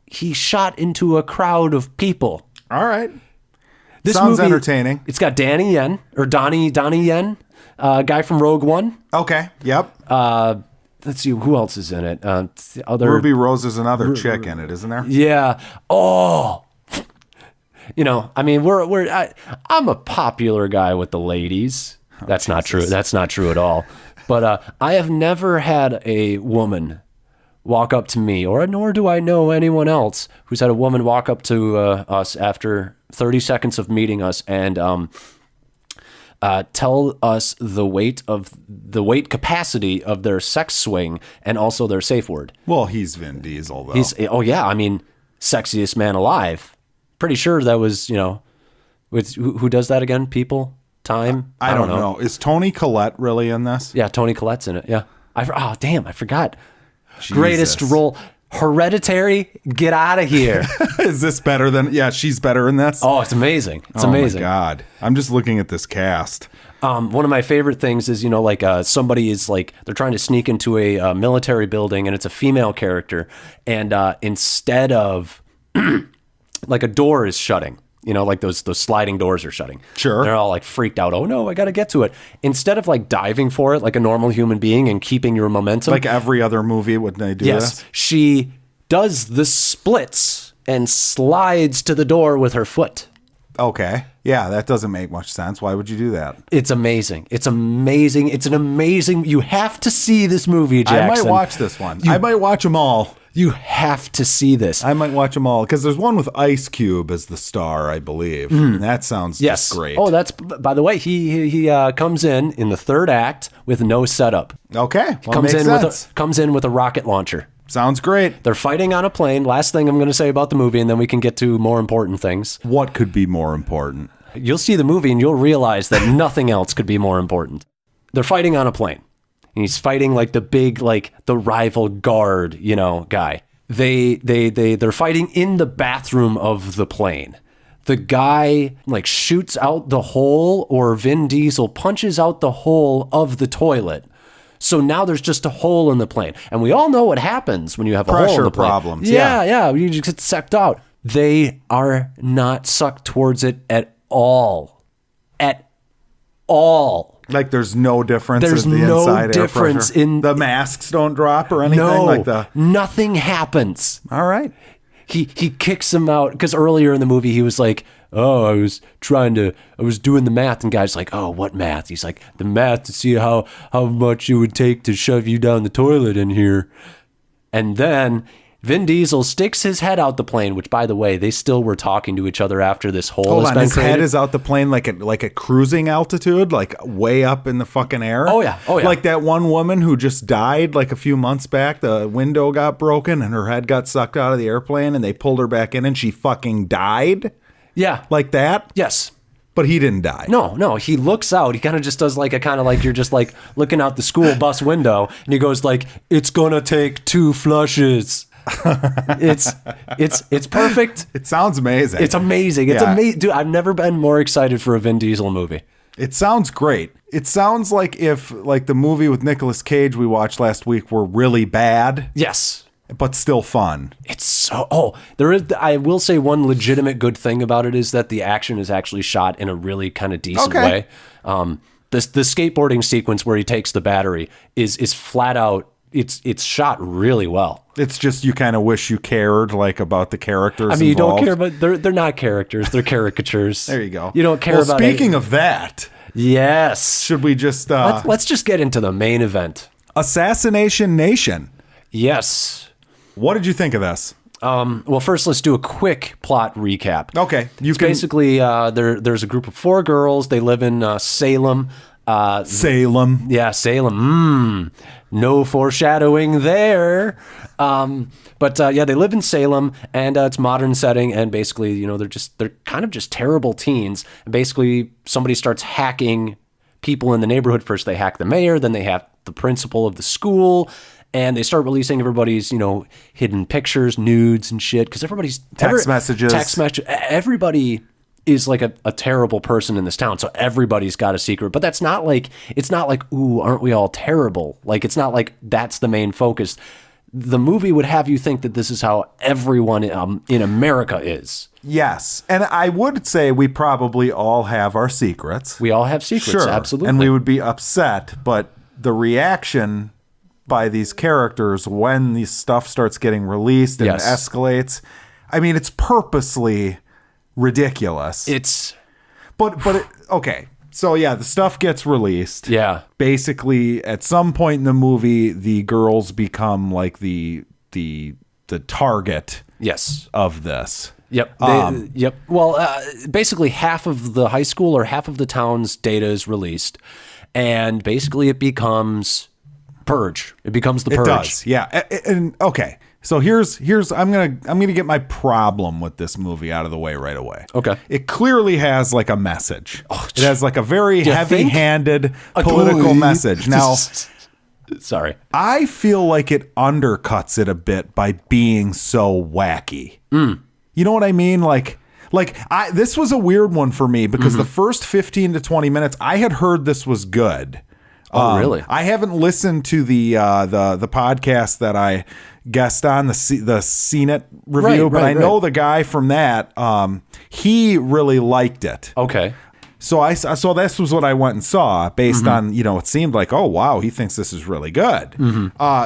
he shot into a crowd of people. All right. This Sounds movie, entertaining. It's got Donnie Yen, guy from Rogue One. Okay. Yep. Let's see, who else is in it? Ruby Rose is another chick in it, isn't there? Yeah. Oh. I mean, I'm a popular guy with the ladies. That's not true. That's not true at all. But I have never had a woman walk up to me, nor do I know anyone else who's had a woman walk up to us after 30 seconds of meeting us and tell us the weight capacity of their sex swing and also their safe word. Well, he's Vin Diesel, though. I mean, sexiest man alive. Pretty sure that was, who does that again? People? Time? I don't know. Is Toni Collette really in this? Yeah, Toni Collette's in it. Yeah. I forgot. Jesus. Greatest role. Hereditary, get out of here. Is this better than... Yeah, she's better in this? Oh, it's amazing. It's amazing. Oh, my God. I'm just looking at this cast. One of my favorite things is, somebody is like, they're trying to sneak into a military building and it's a female character. And instead of, like a door is shutting, like those sliding doors are shutting. Sure. They're all like freaked out. Oh no, I got to get to it. Instead of like diving for it like a normal human being and keeping your momentum. Like every other movie, would they do this? She does the splits and slides to the door with her foot. Okay. Yeah, that doesn't make much sense. Why would you do that? It's amazing. It's amazing. It's an amazing... You have to see this movie, Jackson. I might watch this one. I might watch them all. You have to see this. I might watch them all because there's one with Ice Cube as the star, I believe. And that sounds just great. Oh, that's... By the way, he comes in the third act with no setup. Okay. Well, comes in with a rocket launcher. Sounds great. They're fighting on a plane. Last thing I'm going to say about the movie, and then we can get to more important things. What could be more important? You'll see the movie and you'll realize that nothing else could be more important. They're fighting on a plane. And he's fighting like the big, like the rival guard, guy. They're fighting in the bathroom of the plane. The guy like shoots out the hole, or Vin Diesel punches out the hole of the toilet. So now there's just a hole in the plane. And we all know what happens when you have a hole in the plane. Pressure problems. Yeah. You just get sucked out. They are not sucked towards it at all. At all. Like there's no difference There's in the no inside difference air pressure? in... The masks don't drop or anything? No, nothing happens. All right. he kicks him out because earlier in the movie he was like, oh, I was doing the math, and guy's like, oh, what math? He's like, the math to see how much it would take to shove you down the toilet in here. And then Vin Diesel sticks his head out the plane, which, by the way, they still were talking to each other after this hole has been his created. head is out the plane like a cruising altitude, like way up in the fucking air. Oh yeah. Like that one woman who just died like a few months back. The window got broken and her head got sucked out of the airplane, and they pulled her back in, and she fucking died. Yeah. Like that? Yes. But he didn't die. No. He looks out. He kind of just does like a kind of like you're just like looking out the school bus window, and he goes like, "It's gonna take 2 flushes." It's perfect. It sounds amazing. It's amazing. It's amazing, dude. I've never been more excited for a Vin Diesel movie. It sounds great. It sounds like if like the movie with Nicolas Cage we watched last week were really bad. Yes. But still fun. It's so there is. I will say one legitimate good thing about it is that the action is actually shot in a really kind of decent way. The skateboarding sequence where he takes the battery is flat out. It's shot really well. It's just you kind of wish you cared like about the characters. I mean, involved. You don't care, but they're not characters. They're caricatures. There you go. You don't care about. Speaking of that, yes. Should we just let's just get into the main event? Assassination Nation. Yes. What did you think of this? Well, first, let's do a quick plot recap. Okay. Basically, there's a group of 4 girls. They live in Salem. Salem. Yeah, Salem. No foreshadowing there. But they live in Salem, and it's modern setting, and basically, they're kind of just terrible teens. And basically, somebody starts hacking people in the neighborhood. First, they hack the mayor, then they hack the principal of the school. And they start releasing everybody's, hidden pictures, nudes and shit. Because text messages. Everybody is like a terrible person in this town. So everybody's got a secret. But it's not like, ooh, aren't we all terrible? Like, it's not like that's the main focus. The movie would have you think that this is how everyone in America is. Yes. And I would say we probably all have our secrets. We all have secrets, sure. Absolutely. And we would be upset. But the reaction by these characters when this stuff starts getting released and escalates. I mean, it's purposely ridiculous. Okay. So yeah, the stuff gets released. Yeah. Basically, at some point in the movie, the girls become like the target. Yes. Of this. Yep. Yep. Well, basically half of the high school or half of the town's data is released, and basically it becomes Purge. It becomes the Purge. It does, yeah. And okay, so here's I'm gonna get my problem with this movie out of the way right away. Okay. It clearly has like a message. It has like a very heavy-handed political message. Now, sorry, I feel like it undercuts it a bit by being so wacky. You know what I mean? This was a weird one for me because the first 15 to 20 minutes, I had heard this was good. Oh, really? I haven't listened to the podcast that I guest on, the CNET review, but I know the guy from that. He really liked it. Okay. So this was what I went and saw based on, it seemed like, oh, wow, he thinks this is really good.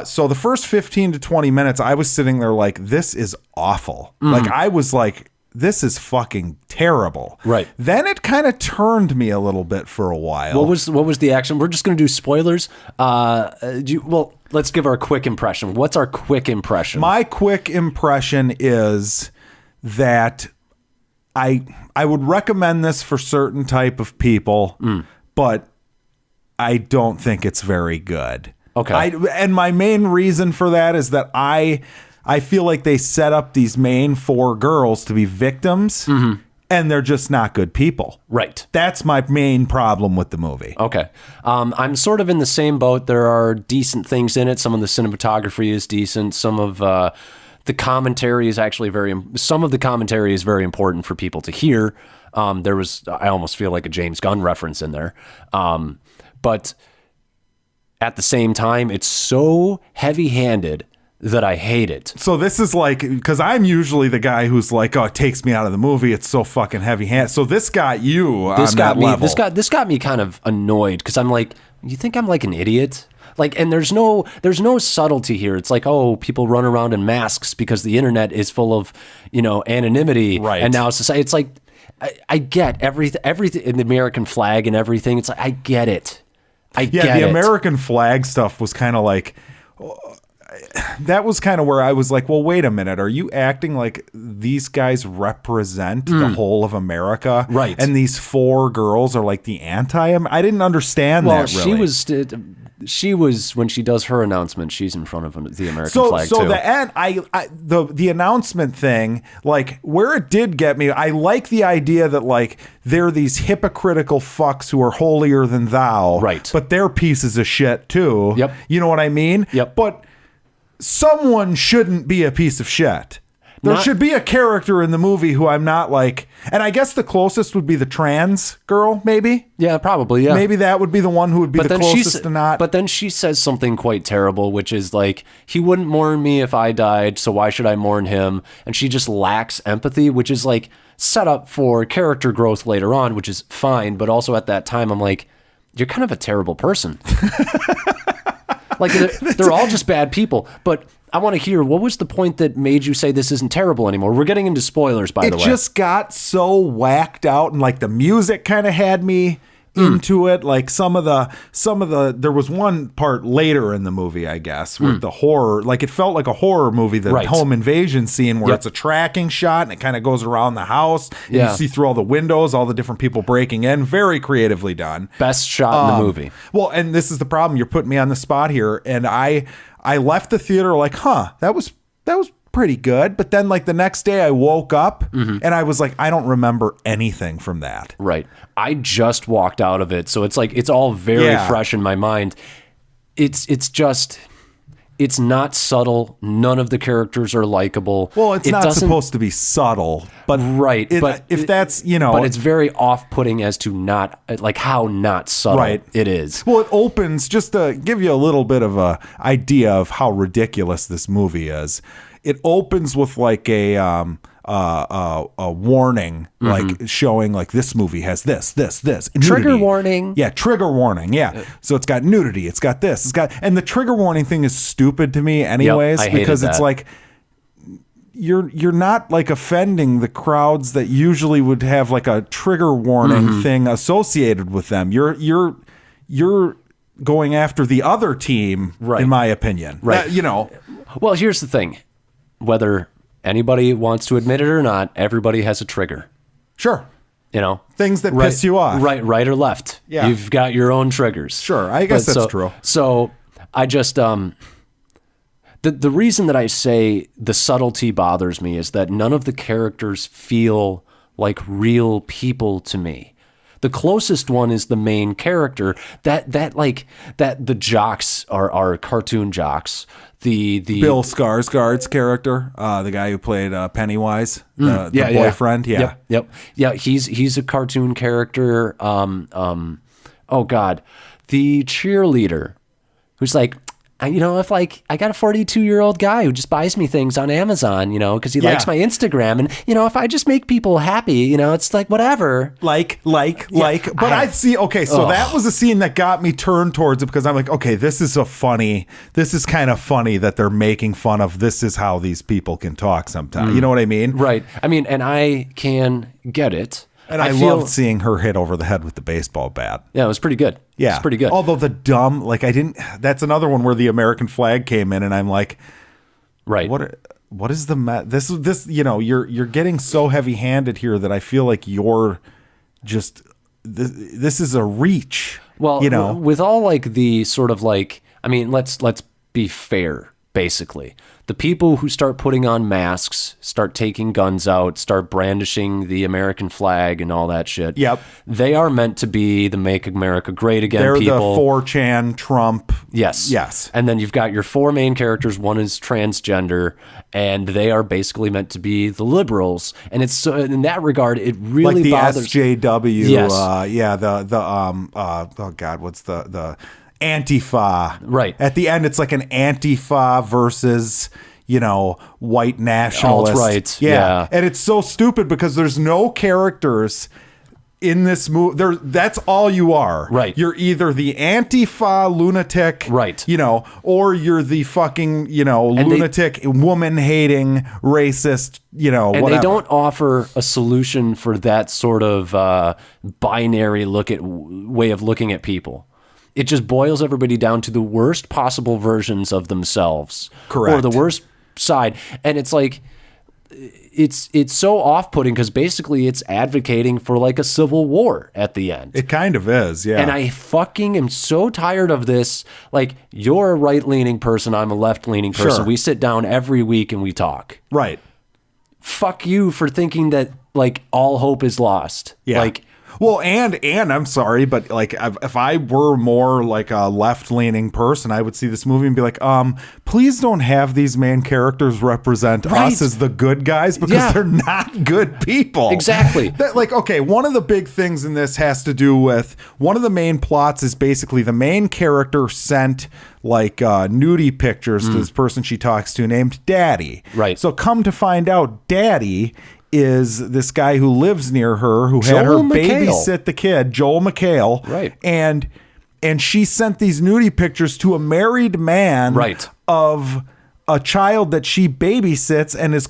So the first 15 to 20 minutes, I was sitting there like, this is awful. Like, I was like, this is fucking terrible. Right. Then it kind of turned me a little bit for a while. What was the action? We're just going to do spoilers. Let's give our quick impression. What's our quick impression? My quick impression is that I would recommend this for certain type of people, but I don't think it's very good. Okay. And my main reason for that is that I feel like they set up these main 4 girls to be victims, and they're just not good people. Right. That's my main problem with the movie. Okay. I'm sort of in the same boat. There are decent things in it. Some of the cinematography is decent. Some of the commentary is actually very important for people to hear. I almost feel like a James Gunn reference in there. But at the same time, it's so heavy-handed that I hate it. So this is like, because I'm usually the guy who's like, oh, it takes me out of the movie. It's so fucking heavy-handed. So this got you on that level. This got me kind of annoyed because I'm like, you think I'm like an idiot? Like, and there's no subtlety here. It's like, oh, people run around in masks because the internet is full of, anonymity. Right. And now society, it's like, I get everything in the American flag and everything. It's like, I get it. The American flag stuff was kind of like, that was kind of where I was like, well, wait a minute. Are you acting like these guys represent the whole of America? Right. And these 4 girls are like the I didn't understand that really. She was, when she does her announcement, she's in front of the American flag too. So the end, the announcement thing, like where it did get me, I like the idea that like they're these hypocritical fucks who are holier than thou. Right. But they're pieces of shit too. Yep. You know what I mean? Yep. But someone shouldn't be a piece of shit. There should be a character in the movie who I'm not like, and I guess the closest would be the trans girl, maybe. Yeah, probably. Yeah, maybe that would be the one who would be the closest to not. But then she says something quite terrible, which is like, he wouldn't mourn me if I died, so why should I mourn him? And she just lacks empathy, which is like set up for character growth later on, which is fine. But also at that time, I'm like, you're kind of a terrible person. Like they're all just bad people. But I want to hear, what was the point that made you say this isn't terrible anymore? We're getting into spoilers, by the way. It just got so whacked out, and like the music kind of had me into it. Like some of the there was one part later in the movie, I guess, with the horror, like it felt like a horror movie, the home invasion scene where it's a tracking shot and it kind of goes around the house and you see through all the windows, all the different people breaking in. Very creatively done. Best shot in the movie. Well, and this is the problem. You're putting me on the spot here, and I left the theater like, that was pretty good. But then like the next day I woke up and I was like, I don't remember anything from that. Right. I just walked out of it. So it's like, it's all very fresh in my mind. It's not subtle. None of the characters are likable. Well, it's not supposed to be subtle, but right. But if that's, but it's very off-putting as to not like how not subtle it is. Well, it opens, just to give you a little bit of a idea of how ridiculous this movie is. It opens with like a warning, like showing like this movie has this nudity. Trigger warning. Yeah, trigger warning. Yeah. So it's got nudity. It's got this. It's got, and the trigger warning thing is stupid to me anyways, because it's like you're not like offending the crowds that usually would have like a trigger warning thing associated with them. You're going after the other team, in my opinion. Right. Well, here's the thing. Whether anybody wants to admit it or not, everybody has a trigger. Sure. Things that right, piss you off. Right or left. Yeah. You've got your own triggers. Sure. I guess that's true. So I just, the reason that I say the subtlety bothers me is that none of the characters feel like real people to me. The closest one is the main character that the jocks are cartoon jocks. The Bill Skarsgård's character, the guy who played Pennywise, the boyfriend. Yeah. Yep. Yeah. He's a cartoon character. Oh God, the cheerleader who's like, if like I got a 42-year-old guy who just buys me things on Amazon, because he likes my Instagram, and if I just make people happy, it's like whatever. But I see. Okay, so that was a scene that got me turned towards it because I'm like, okay, this is kind of funny that they're making fun of. This is how these people can talk sometimes. You know what I mean? Right. I mean, and I can get it. And I loved seeing her hit over the head with the baseball bat. Yeah, it was pretty good. Yeah. It was pretty good. Although that's another one where the American flag came in and I'm like, right. What is this, you're getting so heavy-handed here that I feel like you're just, this is a reach. Well, with all like the sort of like, I mean, let's be fair, basically. The people who start putting on masks, start taking guns out, start brandishing the American flag and all that shit. Yep. They are meant to be the Make America Great Again They're people. The 4chan Trump. Yes. And then you've got your 4 main characters. One is transgender, and they are basically meant to be the liberals. And it's in that regard, it really like the bothers. SJW. Yes. Oh God, what's the Antifa. Right. At the end, it's like an Antifa versus, white nationalist. Alt-right. Yeah. And it's so stupid because there's no characters in this movie, that's all you are. Right. You're either the Antifa lunatic, right, or you're the fucking, lunatic, woman-hating, racist, and whatever. they don't offer a solution for that sort of binary way of looking at people. It just boils everybody down to the worst possible versions of themselves. Correct. Or the worst side. And it's like, it's so off-putting because basically it's advocating for like a civil war at the end. It kind of is, yeah. And I fucking am so tired of this. Like, you're a right-leaning person, I'm a left-leaning person. Sure. We sit down every week and we talk. Right. Fuck you for thinking that like all hope is lost. Yeah. Like, well, and I'm sorry, but like if I were more like a left-leaning person, I would see this movie and be like, please don't have these main characters represent us as the good guys because they're not good people. Exactly. One of the big things in this has to do with one of the main plots is basically the main character sent like nudie pictures to this person she talks to named Daddy. Right. So come to find out, Daddy is this guy who lives near her, who had her Joel McHale. babysit the kid, Joel McHale. Right. And she sent these nudie pictures to a married man of a child that she babysits and is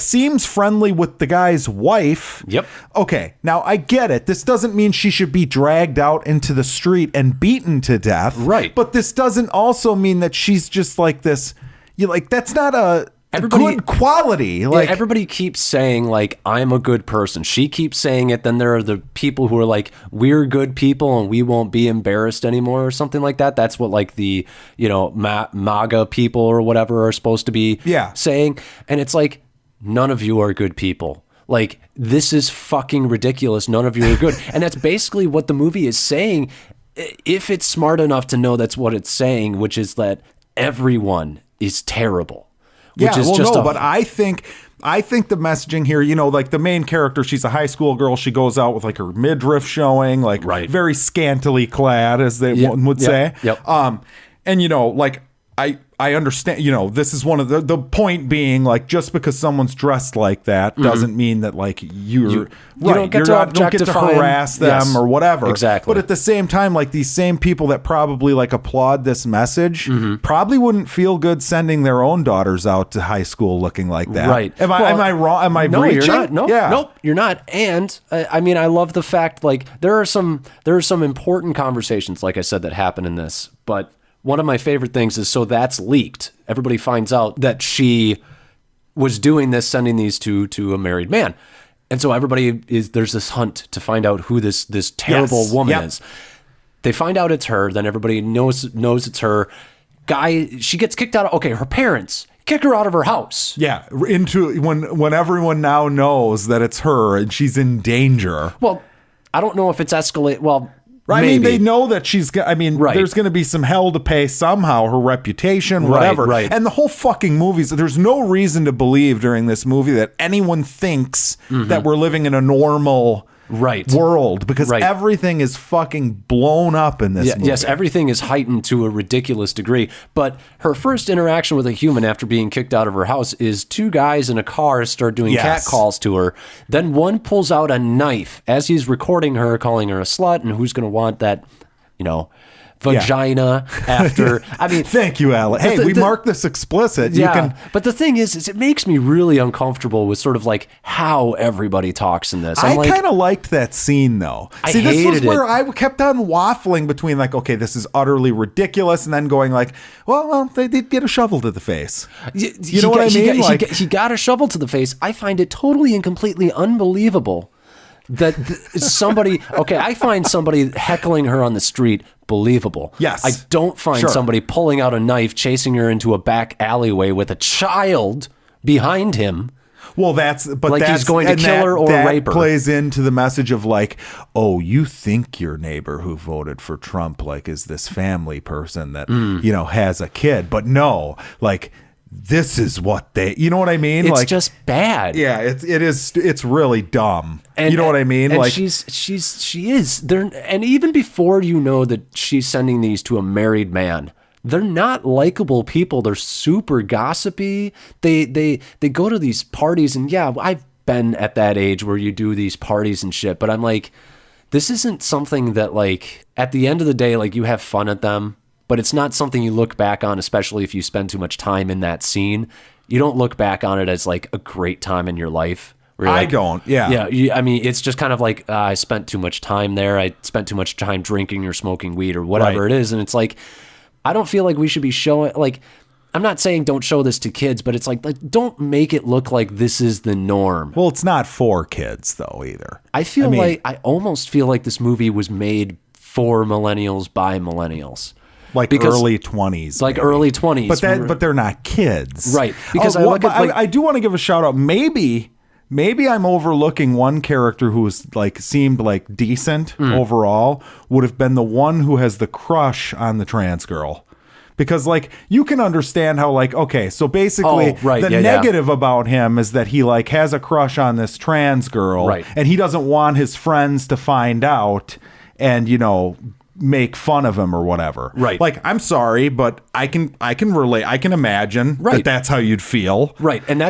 seems friendly with the guy's wife. Yep. Okay, now I get it. This doesn't mean she should be dragged out into the street and beaten to death. Right. But this doesn't also mean that she's just like this. That's not a good quality. Everybody keeps saying like, I'm a good person. She keeps saying it. Then there are the people who are like, we're good people and we won't be embarrassed anymore or something like that. That's what like the, MAGA people or whatever are supposed to be saying. And it's like, none of you are good people. Like, this is fucking ridiculous. None of you are good. And that's basically what the movie is saying. If it's smart enough to know that's what it's saying, which is that everyone is terrible. But I think the messaging here, like the main character, she's a high school girl. She goes out with like her midriff showing, like very scantily clad, as one would say. Yep. And I understand, this is one of the point being like, just because someone's dressed like that doesn't mean that like you don't get to harass them or whatever. Exactly. But at the same time, like these same people that probably like applaud this message probably wouldn't feel good sending their own daughters out to high school looking like that. Right. Am I wrong? Am I reaching? You're not. Nope, you're not. And I love the fact like there are some important conversations, like I said, that happen in this, but one of my favorite things is, so that's leaked. Everybody finds out that she was doing this, sending these to a married man. And so there's this hunt to find out who this terrible woman is. They find out it's her, then everybody knows it's her. She gets kicked out. Her parents kick her out of her house. Yeah, into when everyone now knows that it's her and she's in danger. Well, I don't know if it's escalated. Well, I maybe. mean, they know that there's going to be some hell to pay somehow, her reputation, whatever. Right. And the whole fucking movie, there's no reason to believe during this movie that anyone thinks that we're living in a normal world, because everything is fucking blown up in this movie. Yes, everything is heightened to a ridiculous degree. But her first interaction with a human after being kicked out of her house is two guys in a car start doing cat calls to her. Then one pulls out a knife as he's recording her, calling her a slut, and who's going to want that, vagina after. I mean, thank you, Alec. Hey, we mark this explicit. Yeah, but the thing is it makes me really uncomfortable with sort of like how everybody talks in this. I kind of liked that scene though. See, this was where I kept on waffling between like, okay, this is utterly ridiculous, and then going like, well, they did get a shovel to the face. You know what I mean? He got a shovel to the face. I find it totally and completely unbelievable that somebody, I find somebody heckling her on the street believable. Yes. I don't find somebody pulling out a knife, chasing her into a back alleyway with a child behind him. Well, he's going to kill her or rape her. That plays into the message of like, oh, you think your neighbor who voted for Trump like is this family person that has a kid, but no, like, this is what you know what I mean? It's just bad. Yeah, it's really dumb. And, you know what I mean? And like she is there, and even before you know that she's sending these to a married man, they're not likable people. They're super gossipy. They go to these parties, and I've been at that age where you do these parties and shit, but I'm like, this isn't something that, like, at the end of the day, like, you have fun at them, but it's not something you look back on, especially if you spend too much time in that scene. You don't look back on it as, like, a great time in your life. I don't, yeah. Yeah, I mean, it's just kind of like, I spent too much time there. I spent too much time drinking or smoking weed or whatever it is. And it's like, I don't feel like we should be showing, like, I'm not saying don't show this to kids, but it's like don't make it look like this is the norm. Well, it's not for kids, though, either. I almost feel like this movie was made for millennials by millennials. Like early 20s. Like maybe. Early 20s. But they're not kids. Right. Because I do want to give a shout out. Maybe I'm overlooking one character who was like seemed like decent overall, would have been the one who has the crush on the trans girl. Because, like, you can understand how, like, okay, so basically negative about him is that he, like, has a crush on this trans girl. Right. And he doesn't want his friends to find out and, you know, make fun of him or whatever. Right. Like, I'm sorry, but I can relate. I can imagine that that's how you'd feel. Right. And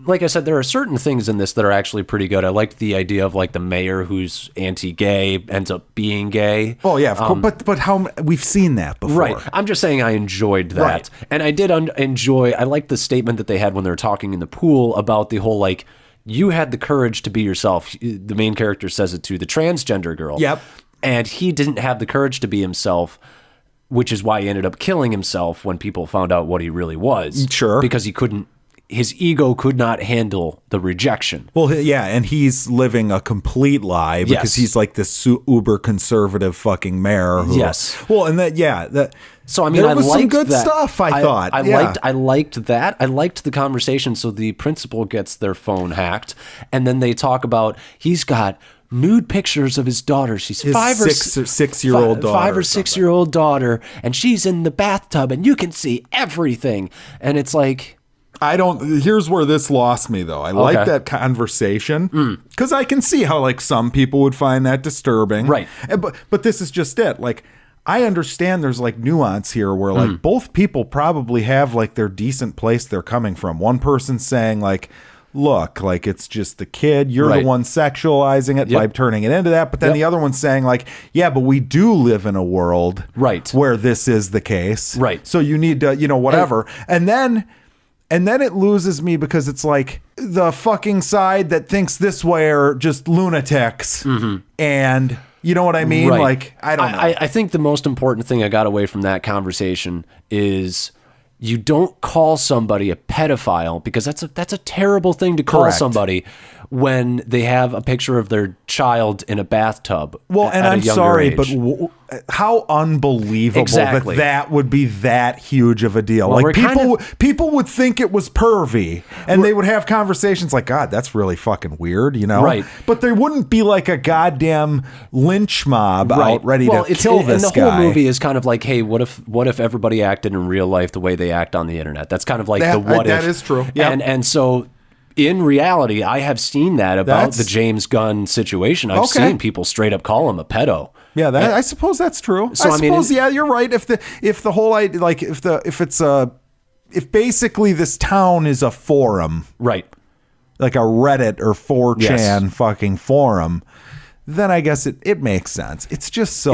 like I said, there are certain things in this that are actually pretty good. I liked the idea of, like, the mayor who's anti-gay ends up being gay. Oh yeah, of course. But how we've seen that before. Right. I'm just saying I enjoyed that. Right. And I did enjoy, I liked the statement that they had when they were talking in the pool about the whole, like, you had the courage to be yourself. The main character says it to the transgender girl. Yep. And he didn't have the courage to be himself, which is why he ended up killing himself when people found out what he really was. Sure. Because his ego could not handle the rejection. Well, yeah, and he's living a complete lie because he's like this uber conservative fucking mayor. Yes. Well, and so I mean, there was some good stuff. I thought I liked that. I liked the conversation. So the principal gets their phone hacked, and then they talk about he's got nude pictures of his daughter. She's his 6-year-old daughter. 5 or 6-year-old daughter, and she's in the bathtub, and you can see everything. And it's like, here's where this lost me, though. I like that conversation because I can see how, like, some people would find that disturbing. Right. But this is just it. Like, I understand there's, like, nuance here where, like, both people probably have, like, their decent place they're coming from. One person's saying, like, look, like, it's just the kid. You're the one sexualizing it by turning it into that. But then the other one's saying, like, yeah, but we do live in a world where this is the case. Right. So you need to, you know, whatever. And then it loses me because it's like the fucking side that thinks this way are just lunatics. And you know what I mean? Right. Like, I don't know. I think the most important thing I got away from that conversation is you don't call somebody a pedophile, because that's a terrible thing to call somebody when they have a picture of their child in a bathtub. Well, and I'm sorry, but how unbelievable that would be that huge of a deal. Well, like, people would think it was pervy, and they would have conversations like, God, that's really fucking weird, you know? Right. But there wouldn't be like a goddamn lynch mob out ready to kill this guy. And the whole movie is kind of like, hey, what if everybody acted in real life the way they act on the internet? That's kind of like the what if. That is true. Yep. And so in reality, I have seen that about the James Gunn situation. I've seen people straight up call him a pedo. Yeah, I suppose that's true. So I suppose, you're right. If the whole idea, like, if basically this town is a forum, right, like a Reddit or 4chan fucking forum, then I guess it makes sense. It's just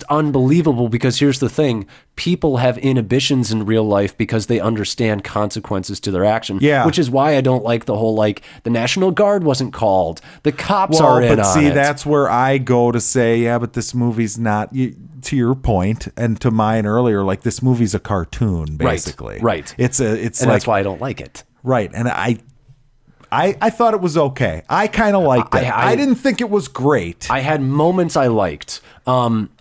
unbelievable, because here's the thing. People have inhibitions in real life because they understand consequences to their action. Yeah. Which is why I don't like the whole, like, the National Guard wasn't called. The cops are in on it. But see, that's where I go to say, yeah, but this movie's not, to your point and to mine earlier, like, this movie's a cartoon, basically. Right. And that's why I don't like it. Right. And I thought it was okay. I kind of liked it. I didn't think it was great. I had moments I liked.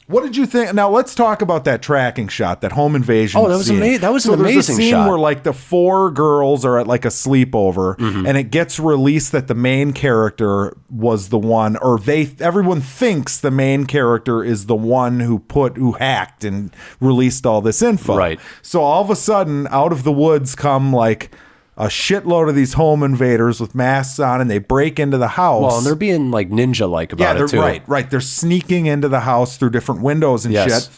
What did you think? Now let's talk about that tracking shot, that home invasion. Oh, that was amazing. That was an amazing shot. There's a scene where, like, the 4 girls are at, like, a sleepover, and it gets released that the main character was the one, or everyone thinks the main character is the one who hacked and released all this info. Right. So all of a sudden, out of the woods come, like, a shitload of these home invaders with masks on, and they break into the house. Well, and they're being, like, ninja-like about it, too. Right. They're sneaking into the house through different windows and shit.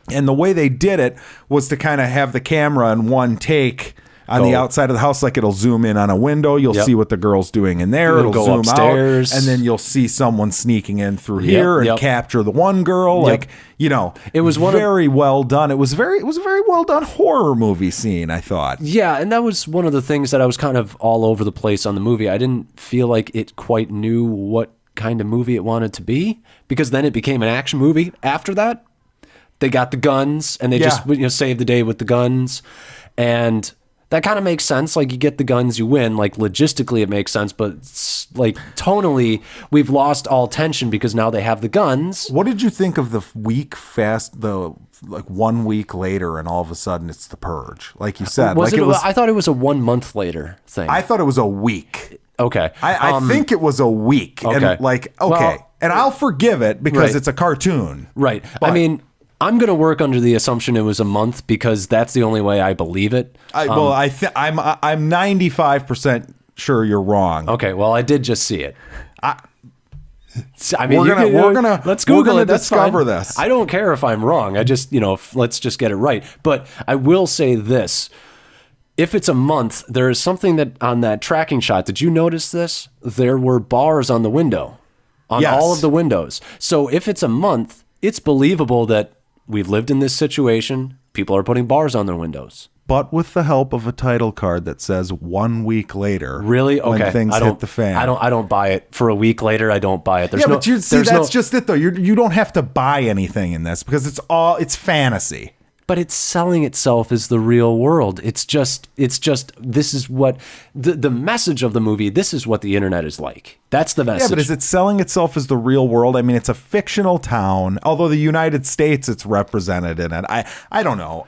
And the way they did it was to kind of have the camera in one take on the outside of the house. Like it'll zoom in on a window. You'll see what the girl's doing in there. It'll go zoom upstairs. out. And then you'll see someone sneaking in through here and capture the one girl. Like, it was very well done. It was a very well done horror movie scene, I thought. Yeah, and that was one of the things that I was kind of all over the place on the movie. I didn't feel like it quite knew what kind of movie it wanted to be, because then it became an action movie after that. They got the guns, and they just saved the day with the guns. And that kind of makes sense. Like, you get the guns, you win. Like, logistically, it makes sense. But, like, tonally, we've lost all tension because now they have the guns. What did you think of the 1 week later, and all of a sudden it's The Purge? Like you said. I thought it was a 1 month later thing. I thought it was a week. Okay. I think it was a week. Okay. And and I'll forgive it because it's a cartoon. Right. But, I mean, I'm going to work under the assumption it was a month because that's the only way I believe it. I'm 95% sure you're wrong. Okay. Well, I did just see it. I mean, we're gonna let's Google it. That's discover fine. this. I don't care if I'm wrong. I just, let's just get it right. But I will say this. If it's a month, there is something that on that tracking shot, did you notice this? There were bars on the window, on all of the windows. So if it's a month, it's believable that we've lived in this situation. People are putting bars on their windows. But with the help of a title card that says 1 week later. Really? Okay. When things hit the fan. I don't buy it. For a week later, I don't buy it. But that's just it though. You don't have to buy anything in this because it's fantasy. But it's selling itself as the real world. It's just this is what the message of the movie, this is what the internet is like. That's the message. Yeah, but is it selling itself as the real world? I mean, it's a fictional town, although the United States it's represented in it. I don't know.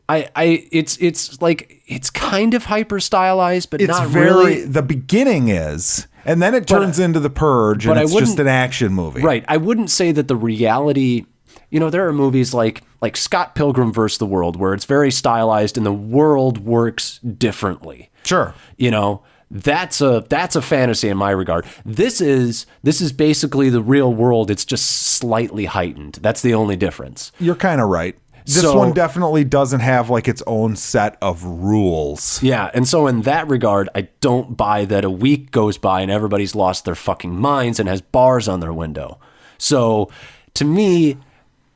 It's like it's kind of hyper stylized, but it's not very really. The beginning is, and then it turns into The Purge, and it's just an action movie. Right. I wouldn't say that the reality. There are movies like Scott Pilgrim vs. the World where it's very stylized and the world works differently. Sure. That's a fantasy in my regard. This is basically the real world. It's just slightly heightened. That's the only difference. You're kind of right. This one definitely doesn't have like its own set of rules. Yeah, and so in that regard, I don't buy that a week goes by and everybody's lost their fucking minds and has bars on their window. So to me,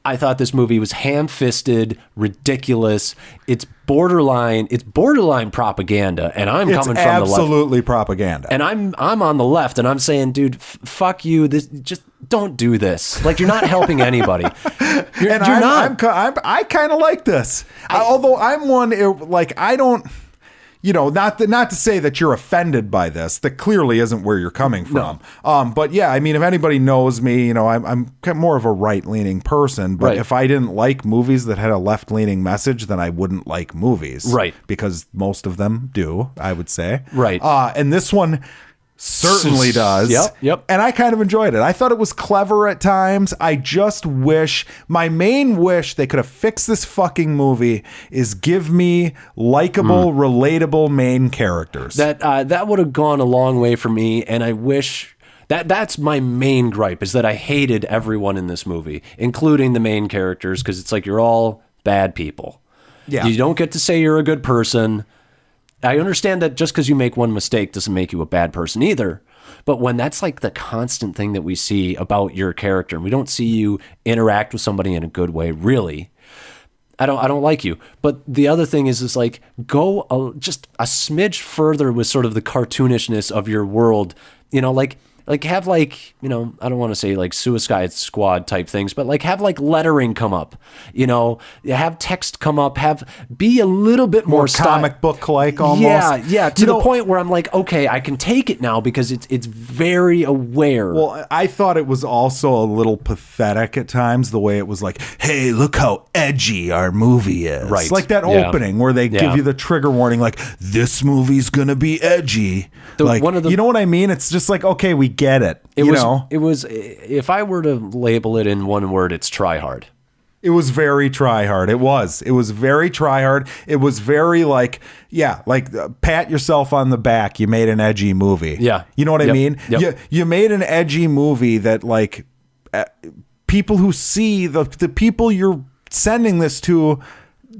I thought this movie was ham-fisted, ridiculous. It's borderline propaganda, and I'm coming from the left. It's absolutely propaganda. And I'm on the left, and I'm saying, dude, fuck you. This just don't do this. Like, you're not helping anybody. You're not. I kind of like this, although I'm one like I don't. Not to say that you're offended by this. That clearly isn't where you're coming from. No. But yeah, I mean, if anybody knows me, I'm more of a right-leaning person. But if I didn't like movies that had a left-leaning message, then I wouldn't like movies. Right. Because most of them do, I would say. Right. And this one certainly does. Yep. And I kind of enjoyed it. I thought it was clever at times. I just wish, my main wish they could have fixed this fucking movie is give me likable, relatable main characters. That would have gone a long way for me, and I wish that's my main gripe is that I hated everyone in this movie, including the main characters, because it's like you're all bad people. Yeah. You don't get to say you're a good person. I understand that just because you make one mistake doesn't make you a bad person either. But when that's like the constant thing that we see about your character, and we don't see you interact with somebody in a good way, really, I don't like you. But the other thing is like go just a smidge further with sort of the cartoonishness of your world. Like have I don't want to say like Suicide Squad type things, but like have like lettering come up, have text come up, be a little bit more comic book like almost. Yeah. To the point where I'm like, okay, I can take it now because it's very aware. Well, I thought it was also a little pathetic at times, the way it was like, hey, look how edgy our movie is. Right. Like that opening where they give you the trigger warning, like this movie's going to be edgy. You know what I mean? It's just like, okay, we get it. It was, if I were to label it in one word, it's try hard. It was very try hard. It was very try hard. It was very pat yourself on the back. You made an edgy movie. Yeah. You know what I mean? Yep. You made an edgy movie that like people who see the people you're sending this to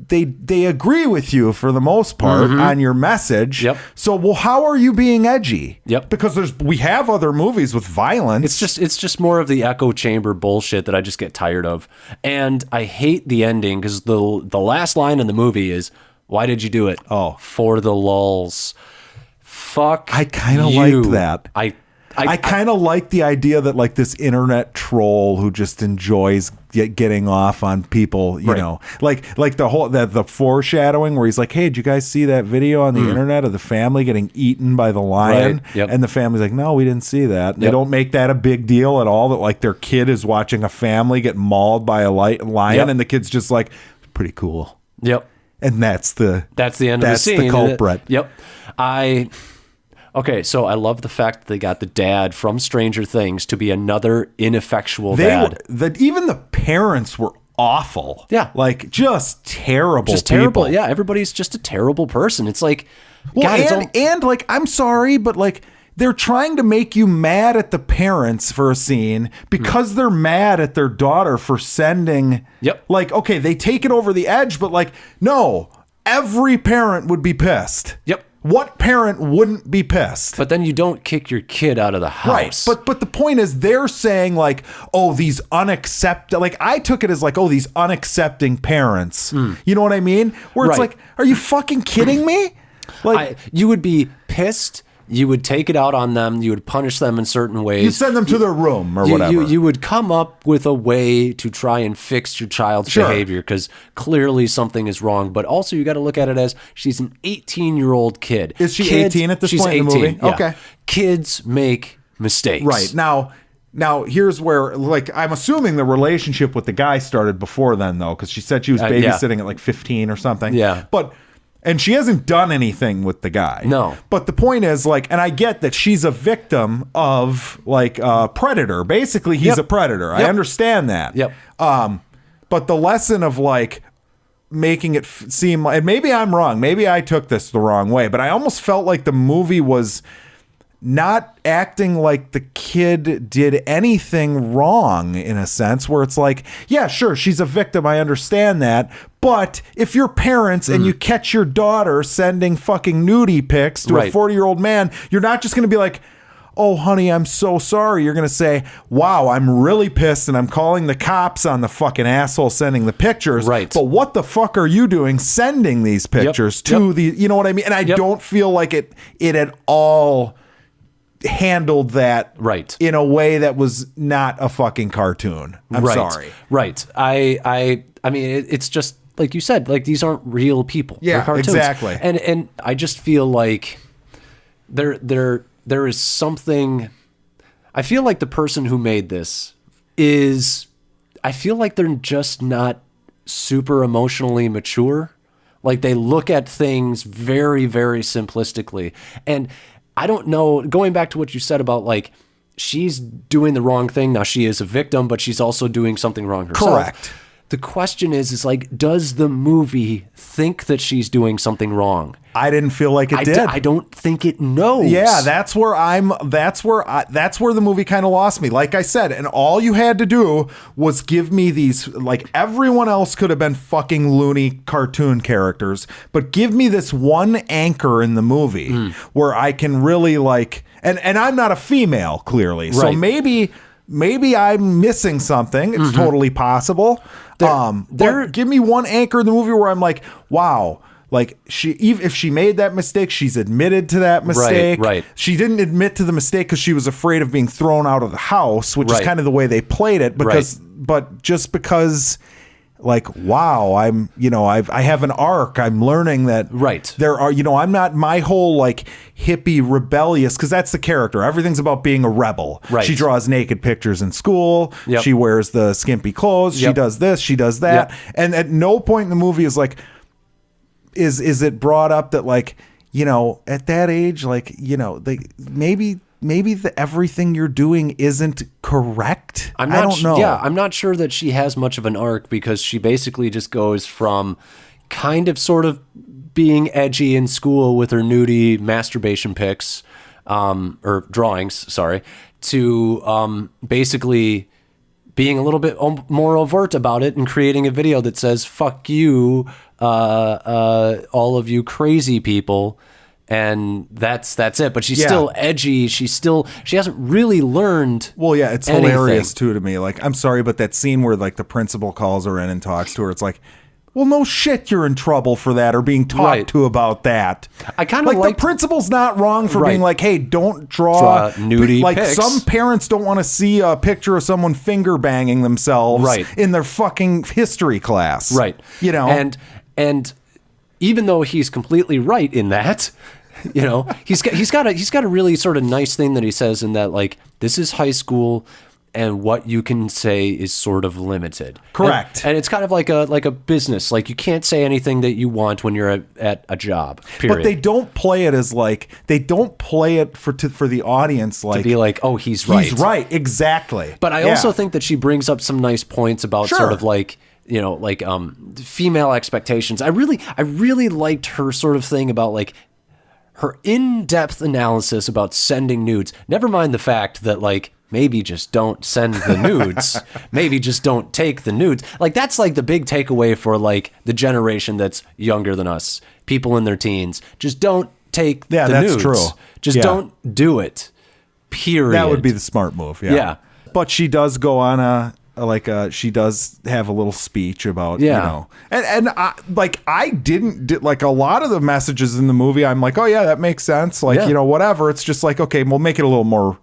they agree with you for the most part on your message. Yep. So, well, how are you being edgy? Yep. Because we have other movies with violence. It's just more of the echo chamber bullshit that I just get tired of. And I hate the ending because the last line in the movie is, "Why did you do it?" Oh. For the lulz. Fuck. I kind of you. like that. I kind of like the idea that like this internet troll who just enjoys getting off on people, you know, like the whole the foreshadowing where he's like, "Hey, did you guys see that video on the internet of the family getting eaten by the lion?" Right. Yep. And the family's like, "No, we didn't see that." And they don't make that a big deal at all. That like their kid is watching a family get mauled by a lion, and the kid's just like, "Pretty cool." Yep. And that's the end of the scene. That's the culprit. Yep. Okay, so I love the fact that they got the dad from Stranger Things to be another ineffectual dad. Even the parents were awful. Yeah. Like, just terrible Just people. terrible. Yeah, everybody's just a terrible person. It's like, well, God, and like, I'm sorry, but like, they're trying to make you mad at the parents for a scene because they're mad at their daughter for sending. Yep. Like, okay, they take it over the edge, but like, no, every parent would be pissed. Yep. What parent wouldn't be pissed? But then you don't kick your kid out of the house. Right. But the point is they're saying like, oh, these unaccepting, like I took it as like, oh, these unaccepting parents. You know what I mean? Where it's like, are you fucking kidding me? Like you would be pissed. You would take it out on them. You would punish them in certain ways. You send them to their room or whatever. You would come up with a way to try and fix your child's behavior because clearly something is wrong. But also you got to look at it as she's an 18-year-old kid. Is she 18 at this point in the movie? Yeah. Okay. Kids make mistakes. Right. Now, here's where, like, I'm assuming the relationship with the guy started before then, though, because she said she was babysitting at like 15 or something. Yeah. And she hasn't done anything with the guy. No. But the point is, like, and I get that she's a victim of, like, a predator. Basically, he's a predator. I understand that. Yep. But the lesson of, like, making it seem like, and maybe I'm wrong. Maybe I took this the wrong way. But I almost felt like the movie was not acting like the kid did anything wrong in a sense where it's like, yeah, sure, she's a victim. I understand that. But if you're parents and you catch your daughter sending fucking nudie pics to a 40-year-old man, you're not just going to be like, "Oh, honey, I'm so sorry." You're going to say, "Wow, I'm really pissed and I'm calling the cops on the fucking asshole sending the pictures." Right. But what the fuck are you doing sending these pictures to the, you know what I mean? And I don't feel like it at all handled that in a way that was not a fucking cartoon. I'm sorry. Right. I mean, it's just like you said, like these aren't real people. Yeah, they're cartoons. exactly. And I just feel like there is something. I feel like the person who made this I feel like they're just not super emotionally mature. Like they look at things very, very simplistically. And I don't know, going back to what you said about like, she's doing the wrong thing. Now she is a victim, but she's also doing something wrong herself. Correct. The question is like, does the movie think that she's doing something wrong? I didn't feel like it did. I don't think it knows. Yeah, that's where the movie kind of lost me. Like I said, and all you had to do was give me these, like everyone else could have been fucking loony cartoon characters, but give me this one anchor in the movie where I can really like, and I'm not a female clearly. So maybe I'm missing something. It's totally possible. But give me one anchor in the movie where I'm like, wow, like if she made that mistake, she's admitted to that mistake. Right. She didn't admit to the mistake because she was afraid of being thrown out of the house, which is kind of the way they played it. But just because, like, wow, I have an arc. I'm learning that there are, I'm not my whole like hippie rebellious, because that's the character. Everything's about being a rebel. Right. She draws naked pictures in school. Yep. She wears the skimpy clothes. She does this. She does that. Yep. And at no point in the movie is like, is it brought up that like, at that age, like, maybe everything you're doing isn't correct. I don't know. Yeah, I'm not sure that she has much of an arc because she basically just goes from kind of sort of being edgy in school with her nudie masturbation pics, or drawings, sorry, to basically being a little bit more overt about it and creating a video that says, "Fuck you, all of you crazy people. And that's it. But she's still edgy. She hasn't really learned. Well, yeah, it's anything. hilarious too to me. Like, I'm sorry, but that scene where like the principal calls her in and talks to her, it's like, well, no shit, you're in trouble for that or being talked to about that. I kind of like the principal's not wrong for being like, hey, don't draw nudie like pics. Some parents don't want to see a picture of someone finger banging themselves in their fucking history class. Right. You know, and even though he's completely right in that, you know, he's got a really sort of nice thing that he says in that, like, this is high school and what you can say is sort of limited. Correct. And it's kind of like a business. Like, you can't say anything that you want when you're at a job, period. But they don't play it as like, they don't play it for the audience like, to be like, oh, he's right. He's right, exactly. But I also think that she brings up some nice points about sort of like, you know, like female expectations. I really liked her sort of thing about like her in-depth analysis about sending nudes. Never mind the fact that like, maybe just don't send the nudes. Maybe just don't take the nudes. Like, that's like the big takeaway for like the generation that's younger than us, people in their teens. Just don't take the nudes. That's true. Just don't do it. Period. That would be the smart move. Yeah. But she does go on she does have a little speech about, you know, and I didn't like a lot of the messages in the movie. I'm like, oh yeah, that makes sense. Like, you know, whatever. It's just like, okay, we'll make it a little more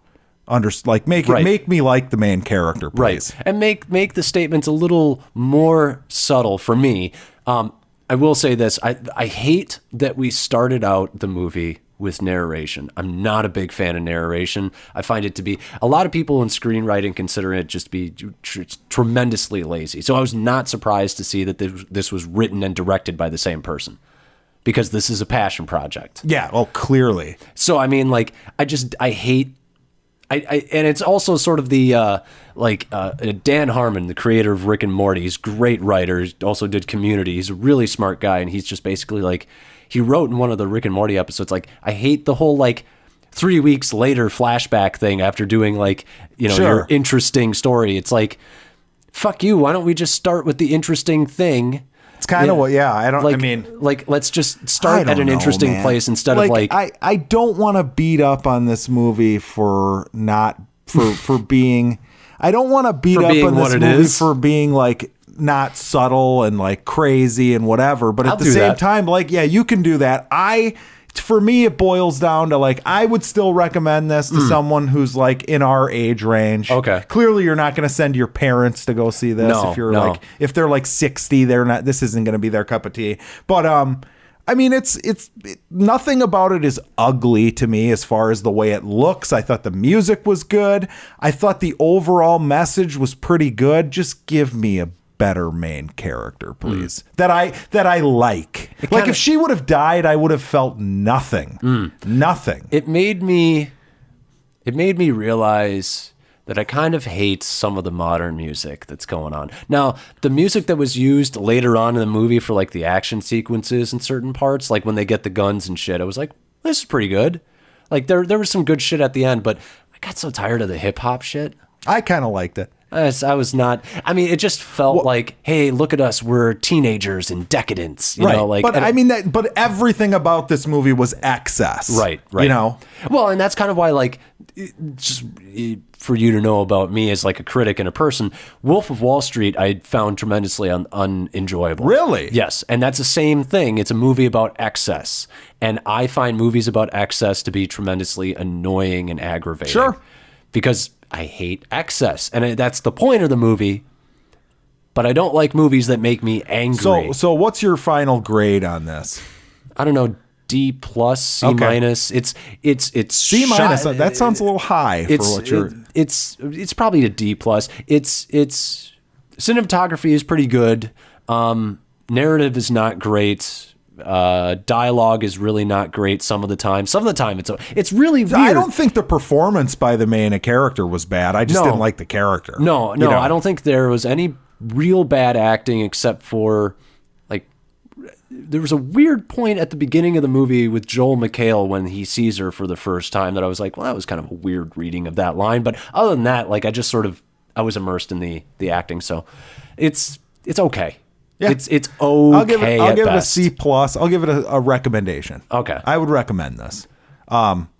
make me like the main character, please. Right. And make the statements a little more subtle for me. I will say this. I hate that we started out the movie with narration. I'm not a big fan of narration. I find it to be, a lot of people in screenwriting consider it just to be tremendously lazy. So I was not surprised to see that this was written and directed by the same person, because this is a passion project. Yeah, well, clearly. So, I mean, like, I hate, and it's also sort of the, Dan Harmon, the creator of Rick and Morty. He's a great writer. He also did Community. He's a really smart guy, and he's just basically like, he wrote in one of the Rick and Morty episodes, like, I hate the whole, like, 3 weeks later flashback thing after doing, like, you know, your interesting story. It's like, fuck you. Why don't we just start with the interesting thing? It's kind of let's just start at an interesting place instead of like. I don't want to beat up on this movie for being. I don't want to beat up on this movie for being like not subtle and like crazy and whatever. But at the same time, like, yeah, you can do that. For me, it boils down to like, I would still recommend this to someone who's like in our age range. Okay. Clearly, you're not going to send your parents to go see this. If they're like 60, this isn't going to be their cup of tea. But, I mean, it's nothing about it is ugly to me as far as the way it looks. I thought the music was good. I thought the overall message was pretty good. Just give me a better main character, please. That I like. If she would have died, I would have felt nothing. Nothing. It made me realize that I kind of hate some of the modern music that's going on. Now, the music that was used later on in the movie for like the action sequences in certain parts, like when they get the guns and shit, I was like, this is pretty good. Like there was some good shit at the end, but I got so tired of the hip hop shit. I kind of liked it. I was not. I mean, it just felt like, hey, look at us, we're teenagers in decadence. You know, like. But I mean that. But everything about this movie was excess. Right. You know. Well, and that's kind of why, like, just for you to know about me as like a critic and a person, Wolf of Wall Street, I found tremendously unenjoyable. Really? Yes, and that's the same thing. It's a movie about excess, and I find movies about excess to be tremendously annoying and aggravating. Sure. Because I hate excess, and that's the point of the movie. But I don't like movies that make me angry. So what's your final grade on this? I don't know, D+, C minus. It's C minus. That sounds a little high for what you're. It's probably a D+. It's cinematography is pretty good. Narrative is not great. Dialogue is really not great some of the time. Some of the time it's really weird. I don't think the performance by the main character was bad. I just didn't like the character. No, I don't think there was any real bad acting except for like there was a weird point at the beginning of the movie with Joel McHale when he sees her for the first time that I was like, well, that was kind of a weird reading of that line. But other than that, like I was immersed in the acting, so it's okay. Yeah. It's okay. I'll give at it a best. C plus. I'll give it a recommendation. Okay. I would recommend this.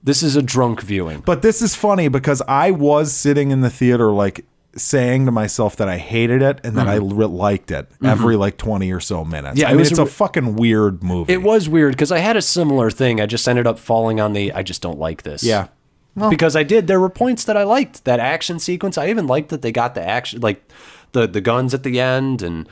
This is a drunk viewing. But this is funny because I was sitting in the theater like saying to myself that I hated it and that I liked it every like 20 or so minutes. Yeah, I mean, it's a fucking weird movie. It was weird because I had a similar thing. I just ended up falling on the I just don't like this. Yeah. Well, because I did. There were points that I liked. That action sequence. I even liked that they got the action, like the guns at the end, and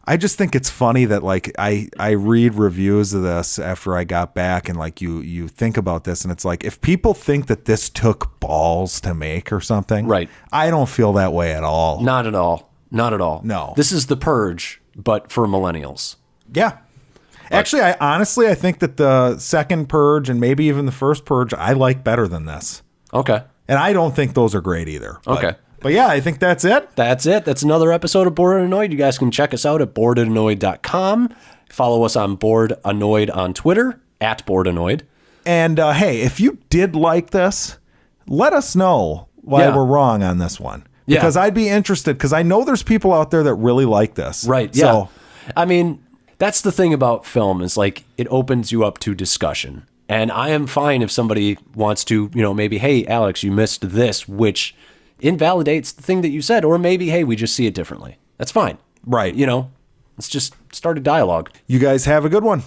I just think it's funny that like I read reviews of this after I got back, and like you think about this, and it's like if people think that this took balls to make or something, right? I don't feel that way at all. Not at all. Not at all. No. This is The Purge, but for millennials. Yeah. Actually, I think that the second Purge and maybe even the first Purge I like better than this. Okay. And I don't think those are great either. Okay. But yeah, I think that's it. That's it. That's another episode of Bored and Annoyed. You guys can check us out at boredandanoid.com. Follow us on Bored Annoyed on Twitter, at Bored Annoyed. And hey, if you did like this, let us know why we're wrong on this one. Because I'd be interested, because I know there's people out there that really like this. Right, yeah. So, I mean, that's the thing about film is like it opens you up to discussion. And I am fine if somebody wants to, maybe, hey, Alex, you missed this, which invalidates the thing that you said. Or maybe, hey, we just see it differently. That's fine. Right. Let's just start a dialogue. You guys have a good one.